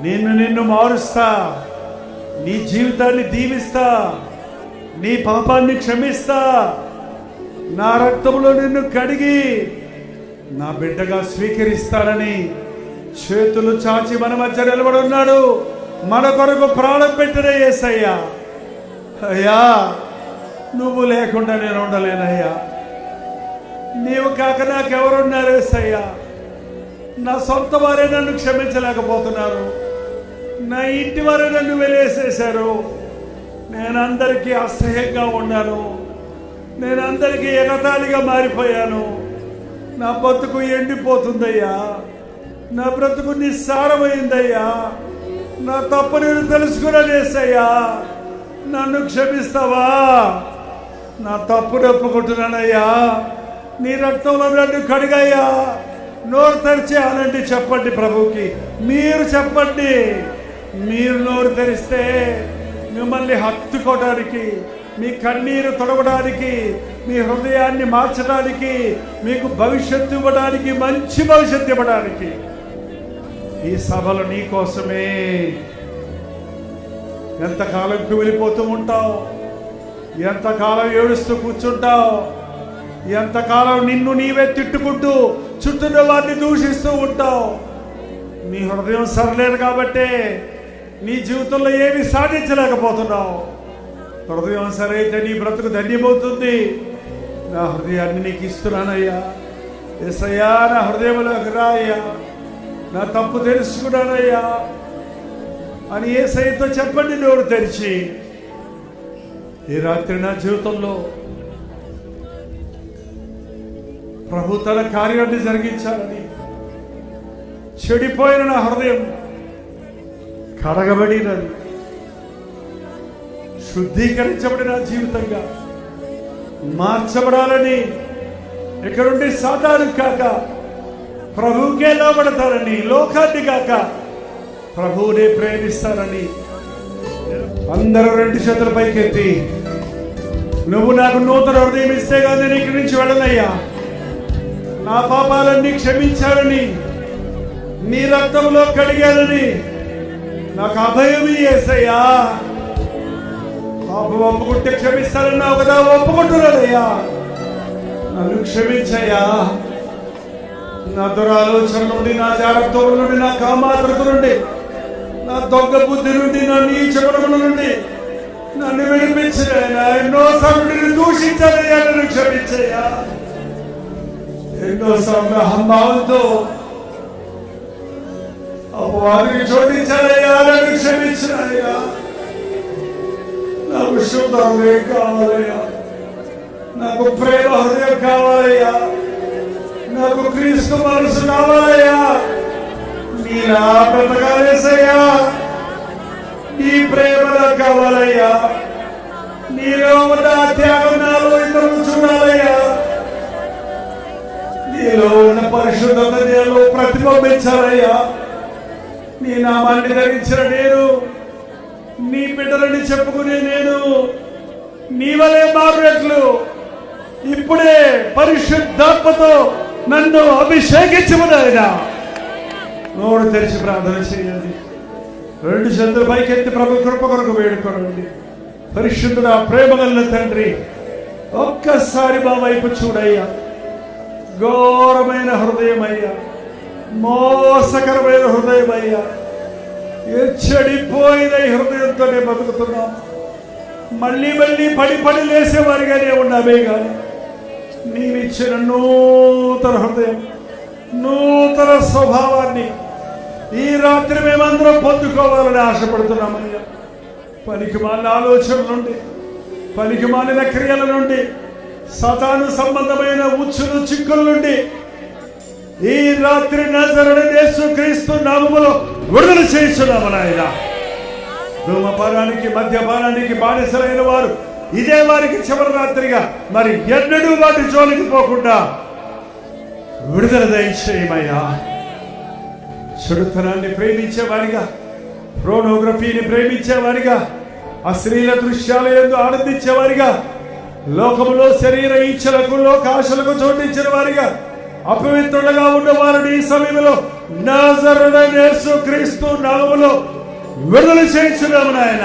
నేను నిన్ను మారుస్తా, నీ జీవితాన్ని దీవిస్తా, నీ పాపాన్ని క్షమిస్తా, నా రక్తంలో నిన్ను కడిగి నా బిడ్డగా స్వీకరిస్తానని చేతులు చాచి మన మధ్య నిలబడి ఉన్నాడు. మన కొరకు ప్రాణం పెట్టిన యేసయ్యా. అయ్యా, నువ్వు లేకుండా నేను ఉండలేనయ్యా. నీవు కాక నాకెవరున్నారు యేసయ్యా? నా సొంత వారే నన్ను క్షమించలేకపోతున్నారు. నా ఇంటి వారే నన్ను వెలేసేశారు. నేను అందరికీ అసహ్యంగా ఉన్నాను. నేను అందరికీ ఎగతాళిగా మారిపోయాను. నా బతుకు ఎండిపోతుందయ్యా. నా బ్రతుకు నిస్సారమైందయ్యా. నా తప్పు నేను తెలుసుకున్నానేసయ్యా. నన్ను క్షమిస్తావా? నా తప్పు ఒప్పుకుంటున్నానయ్యా. నీ రక్తంలో నన్ను కడిగయ్యా. నోరు తెరిచి అనండి, చెప్పండి ప్రభుకి. మీరు చెప్పండి. మీరు నోరు తెరిస్తే మిమ్మల్ని హత్తుకోవడానికి, మీ కన్నీరు తొడవడానికి, మీ హృదయాన్ని మార్చడానికి, మీకు భవిష్యత్తు ఇవ్వడానికి, మంచి భవిష్యత్తు ఇవ్వడానికి ఈ సభలు నీ కోసమే. ఎంతకాలం కుమిలిపోతూ ఉంటావు? ఎంతకాలం ఏడుస్తూ కూర్చుంటావు? ఎంతకాలం నిన్ను నీవే తిట్టుకుంటూ చుట్టూన్న వారిని దూషిస్తూ ఉంటావు? నీ హృదయం సరలేదు కాబట్టే నీ జీవితంలో ఏమి సాధించలేకపోతున్నావు. హృదయం సరైతే నీ బ్రతుకు ధన్యమవుతుంది. నా హృదయాన్ని నీకు ఇస్తున్నానయ్యా. యేసయ్యా, నా హృదయంలోకి రా అయ్యా. నా తప్పు తెలుసుకున్నానయ్యా అని యేసయ్యతో చెప్పండి నోరు తెరిచి. ఈ రాత్రి నా జీవితంలో ప్రభు తన కార్యాన్ని జరిగించాలని, చెడిపోయిన నా హృదయం కడగబడినది, శుద్ధీకరించబడిన జీవితంగా మార్చబడాలని, ఇక్కడ నుండి సాతాను కాక ప్రభువుకే లోబడతారని, లోకాన్ని కాక ప్రభువునే ప్రేమిస్తారని అందరూ రెండు చేతుల పైకెత్తి, నువ్వు నాకు నూతన హృదయం ఇస్తే కానీ నేను ఇక్కడి నుంచి వెళ్ళనయ్యా. నా పాపాలన్నీ క్షమించాలని, నీ రక్తంలో కడిగాలని నాకు అభయం యేసయ్యా. పాపం ఒప్పుకుంటే క్షమిస్తానన్నావు కదా, ఒప్పుకుంటున్నానయ్యా. నన్ను క్షమించయ్యా. నా దురాలోచన నుండి, నా జాగ్రత్తల నుండి, నా కామాతృత నుండి, నా దొంగ బుద్ధి నుండి, నా నీచ గుణముల నుండి నన్ను విడిపించిన ఎన్నోసార్లు దూషించాలయ్యా. నన్ను క్షమించయ్యా. ఎన్నోసార్లు అహంభావంతో అపవాదికి చోటించాలయ్యా. నన్ను క్షమించాలయ్యా. నాకు శుద్ధ హృదయం కావాలయ్యా. నాకు ప్రేమ హృదయం కావాలయ్యా. నాకు క్రీస్తు మనసు కావాలయ్యా. నీలా బ్రతకాలేసయ్యా. నీ ప్రేమ నాకు కావాలయ్యా. నీలో ఉన్న త్యాగం నాలో ఇతరులు చూడాలయ్యా. నీలో ఉన్న పరిశుద్ధత నీలో ప్రతిబింబించాలయ్యా. నీ నామాన్ని ధరించిన నేను, నీ బిడ్డలని చెప్పుకునే నేను నీ వలే మారునట్లు ఇప్పుడే పరిశుద్ధాత్మతో నన్ను అభిషేకించమని ఆయన. నోరు తెరిచి ప్రార్థన చేయండి. 2 చేతులు పైకెత్తి ప్రభు కృప కొరకు వేడుకోనండి. పరిశుద్ధుడా, ప్రేమ గల తండ్రి, ఒక్కసారి మా వైపు చూడయ్యా. ఘోరమైన హృదయం అయ్యా, మోసకరమైన హృదయం అయ్యా, చెడిపోయిన ఈ హృదయంతోనే బతుకుతున్నాం. మళ్ళీ మళ్ళీ పడి లేసేవారిగానే ఉన్నామే కానీ నీవిచ్చిన నూతన హృదయం, నూతన స్వభావాన్ని ఈ రాత్రి మేమందరం పొందుకోవాలని ఆశపడుతున్నామయ్యా. పనికిమాలిన ఆలోచనల నుండి, పనికిమాలిన క్రియల నుండి, సాతాను సంబంధమైన ఉచ్చులు చిక్కుల నుండి ఈ రాత్రి నజరేయుడైన యేసుక్రీస్తు నామములో విడుదల చేయించున్నాము నాయన. ధూమపానానికి, మద్యపానానికి బానిసలైన వారు ఇదే వారికి చివరి రాత్రిగా మరి ఎన్నడూ వాటి జోలికి పోకుండా విడుదల దయచేయమయ్యా. చెడుతనాన్ని ప్రేమించేవారిగా, ప్రోనోగ్రఫీని ప్రేమించేవారిగా, అశ్లీల దృశ్యాల యందు ఆనందించేవారిగా, లోకములో శరీర ఇచ్చలకు, లోకాశలకు చోటించిన వారిగా, అపవిత్రులుగా ఉన్న వారిని ఈ సమయంలో నజరేయుడైన యేసుక్రీస్తు నామములో విడుదల చేయించున్నాము నాయన.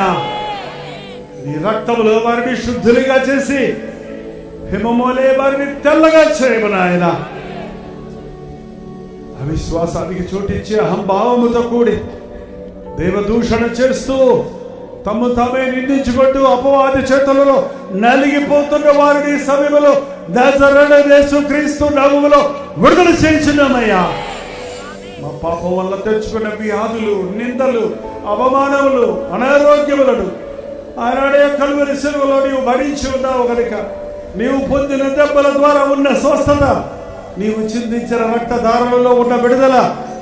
నీ రక్తములో వారిని శుద్ధులుగా చేసి హిమమోలే వారిని తెల్లగా చేయము నాయన. అవిశ్వాసానికి చోటించి అహంభావముతో కూడి దేవదూషణ చేస్తూ తమ్ము తామే నిందించుకుంటూ అపవాది చేతులలో నలిగిపోతున్న వారిని సమయంలో నజరేయుడైన యేసుక్రీస్తు నామములో విడుదల చేయించున్నామయ్యా. మా పాపం వల్ల తెచ్చుకున్న వ్యాధులు, నిందలు, అవమానములు, అనారోగ్యములను ఆనాడే కలువరి శిలువలో నీవు భరించి ఉన్నావు కనుక నీవు పొందిన దెబ్బల ద్వారా ఉన్న స్వస్థత, నీవు చిందించిన రక్తధారలలో ఉన్న విడుదల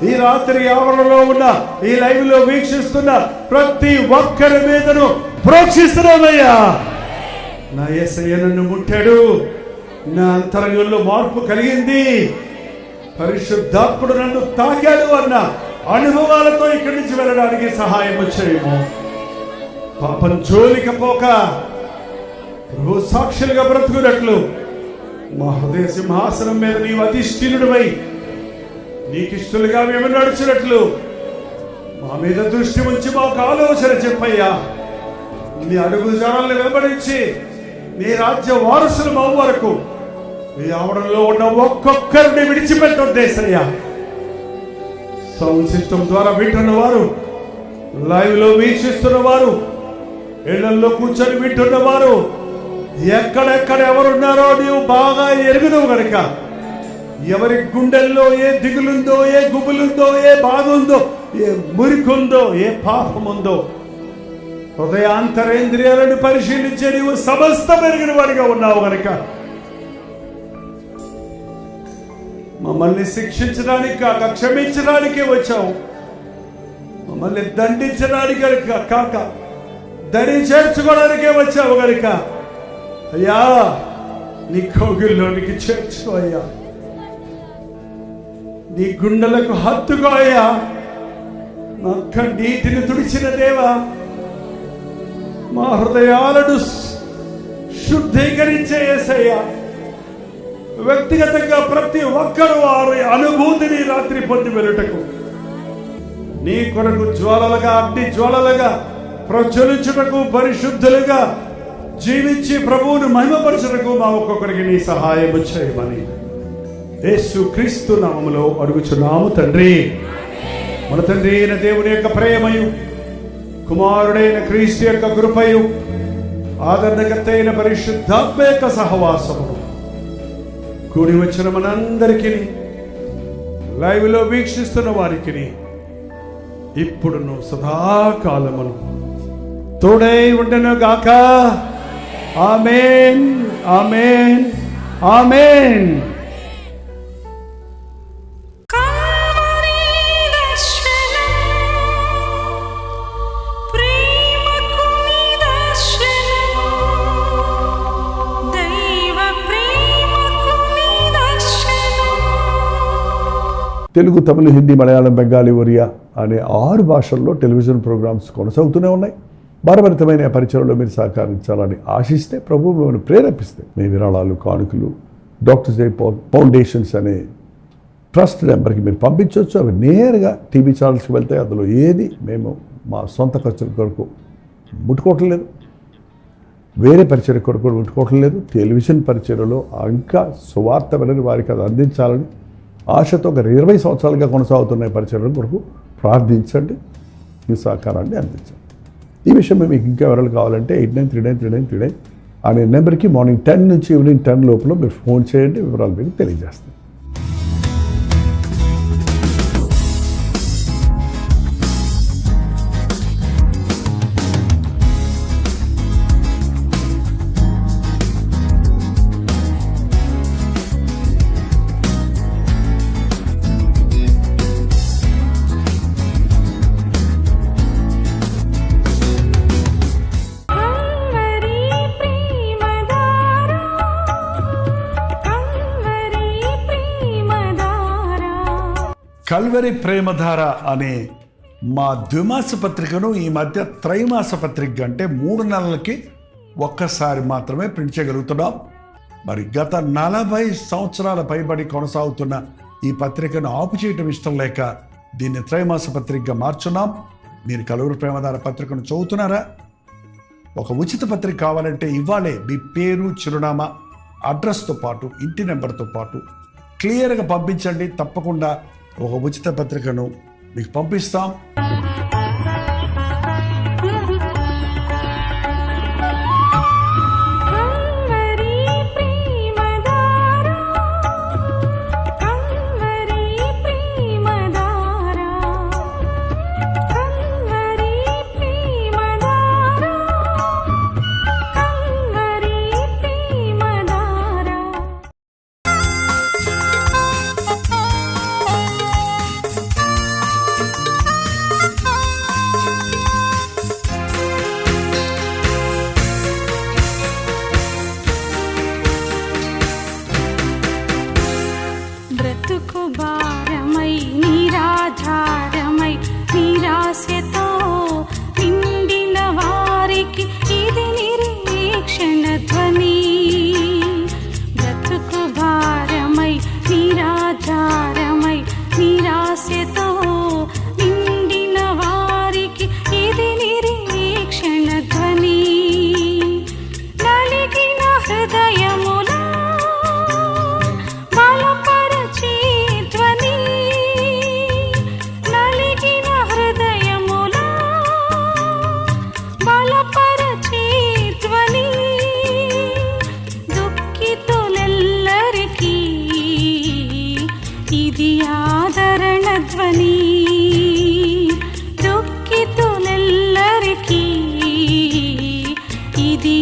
ఈ రాత్రి ఆవరణలో ఉన్న ఈ లైవ్ లో వీక్షిస్తున్న ప్రతి ఒక్కరి మీదను ప్రోక్షిస్తున్నామయ్యా. నా యేసయ్య నన్ను ముట్టాడు, నా అంతరంగంలో మార్పు కలిగింది, పరిశుద్ధాత్ముడు నన్ను తాకాడు అన్న అనుభవాలతో ఇక్కడి నుంచి వెళ్ళడానికి సహాయం చేయము. పాపం జోలికి పోక ప్రభు సాక్షులుగా బ్రతుకున్నట్లు మా హృదయ సింహాసనం మీద నీవు అధిష్ఠినుడివై నీకిష్టలుగా మేము నడిచినట్లు మా మీద దృష్టి ఉంచి మాకు ఆలోచన చెప్పయ్యా. నీ అడుగు జాడల్ని వెంబడించి నీ రాజ్య వారసులు మా వరకు ఈ ఆవరణలో ఉన్న ఒక్కొక్కరిని విడిచిపెట్టొద్దేసయ్యా. సౌండ్ సిస్టమ్ ద్వారా వింటున్న వారు, లైవ్ లో వీక్షిస్తున్న వారు, ఇళ్లలో కూర్చొని వింటున్న వారు, ఎక్కడెక్కడ ఎవరున్నారో నీవు బాగా ఎరుగుదవు కనుక ఎవరి గుండెల్లో ఏ దిగులుందో, ఏ గుబులుందో, ఏ బాధ ఉందో, ఏ మురికుందో, ఏ పాపముందో హృదయాంతరేంద్రియాలను పరిశీలించే నీవు సమస్తం ఎరిగిన వాడిగా ఉన్నావు కనుక మమ్మల్ని శిక్షించడానికి కాక క్షమించడానికే వచ్చావు. మమ్మల్ని దండించడానికి కాక దరి చేర్చుకోవడానికే వచ్చావు కనుక అయ్యా నీ కౌగిల్లోనికి చేర్చుకో అయ్యా. నీ గుండెలకు హత్తుకో అయ్యా. మా కన్నీటిని తుడిచిన దేవా, మా హృదయాలను శుద్ధీకరించే యేసయ్యా. వ్యక్తిగతంగా ప్రతి ఒక్కరూ వారి అనుభూతిని రాత్రి పొంది వెళ్ళుటకు నీ కొరకు జ్వాలలుగా, అగ్ని జ్వాలలుగా ప్రజ్వలించుటకు, పరిశుద్ధులుగా జీవించి ప్రభువును మహిమపరచుటకు మా ఒక్కొక్కరికి నీ సహాయం చేయమని యేసుక్రీస్తు నామములో అడుగుచున్నాము తండ్రి. మన తండ్రి అయిన దేవుని యొక్క ప్రేమయు, కుమారుడైన క్రీస్తు యొక్క కృపయు, ఆదరణకర్త అయిన పరిశుద్ధాత్మ యొక్క సహవాసము కూడి వచ్చిన మనందరికీ, లైవ్ లో వీక్షిస్తున్న వారికి ఇప్పుడును సదాకాలమును తోడై ఉండెను గాక. ఆమేన్, ఆమేన్, ఆమేన్. తెలుగు, తమిళ, హిందీ, మలయాళం, బెంగాలీ, ఒరియా అనే 6 భాషల్లో టెలివిజన్ ప్రోగ్రామ్స్ కొనసాగుతూనే ఉన్నాయి. భారభరితమైన పరిచయంలో మీరు సహకరించాలని ఆశిస్తే, ప్రభు మిమ్మల్ని ప్రేరేపిస్తే మీ విరాళాలు, కానుకలు డాక్టర్ జై ఫౌండేషన్స్ అనే ట్రస్ట్ నెంబర్కి మీరు పంపించవచ్చు. అవి నేరుగా టీవీ ఛానల్స్కి వెళ్తాయి. అందులో ఏది మేము మా సొంత ఖర్చుల కొరకు ముట్టుకోవటం లేదు, వేరే పరిచయ కొరకు ముట్టుకోవటం లేదు. టెలివిజన్ పరిచయలో ఇంకా సువార్త వినని వారికి అది అందించాలని ఆశతో ఒక 20 సంవత్సరాలుగా కొనసాగుతున్న పరిచయం కొరకు ప్రార్థించండి, మీ సహకారాన్ని అందించండి. ఈ విషయం మీకు ఇంకా వివరాలు కావాలంటే 89393939 అనే నెంబర్కి మార్నింగ్ 10 నుంచి ఈవినింగ్ 10 లోపల మీరు ఫోన్ చేయండి, వివరాలు మీకు తెలియజేస్తాం. కల్వరి ప్రేమధార అనే మా ద్విమాస పత్రికను ఈ మధ్య త్రైమాస పత్రిక అంటే 3 నెలలకి ఒక్కసారి మాత్రమే ప్రింట్ చేయగలుగుతున్నాం. మరి గత 40 సంవత్సరాల పైబడి కొనసాగుతున్న ఈ పత్రికను ఆపు చేయటం ఇష్టం లేక దీన్ని త్రైమాస పత్రికగా మార్చున్నాం. మీరు కల్వరి ప్రేమధార పత్రికను చదువుతున్నారా? ఒక ఉచిత పత్రిక కావాలంటే ఇవ్వాలే మీ పేరు, చిరునామా, అడ్రస్తో పాటు ఇంటి నెంబర్తో పాటు క్లియర్గా పంపించండి. తప్పకుండా ఒక ఉచిత పత్రికను మీకు పంపిస్తాం. బ్రతుకు భారమై నిరాధారమై నిరాశతో నిండిన వారికి ఇది నిరీక్షణ ధ్వని. బ్రతుకు భారమై నిరాధారమై నిరాశతో నిండిన వారికి ఇది నిరీక్షణ ధ్వని. నలిగిన హృదయముల ఇది ఆదరణ ధ్వని. దుఃఖితులెల్లరికీ ఇది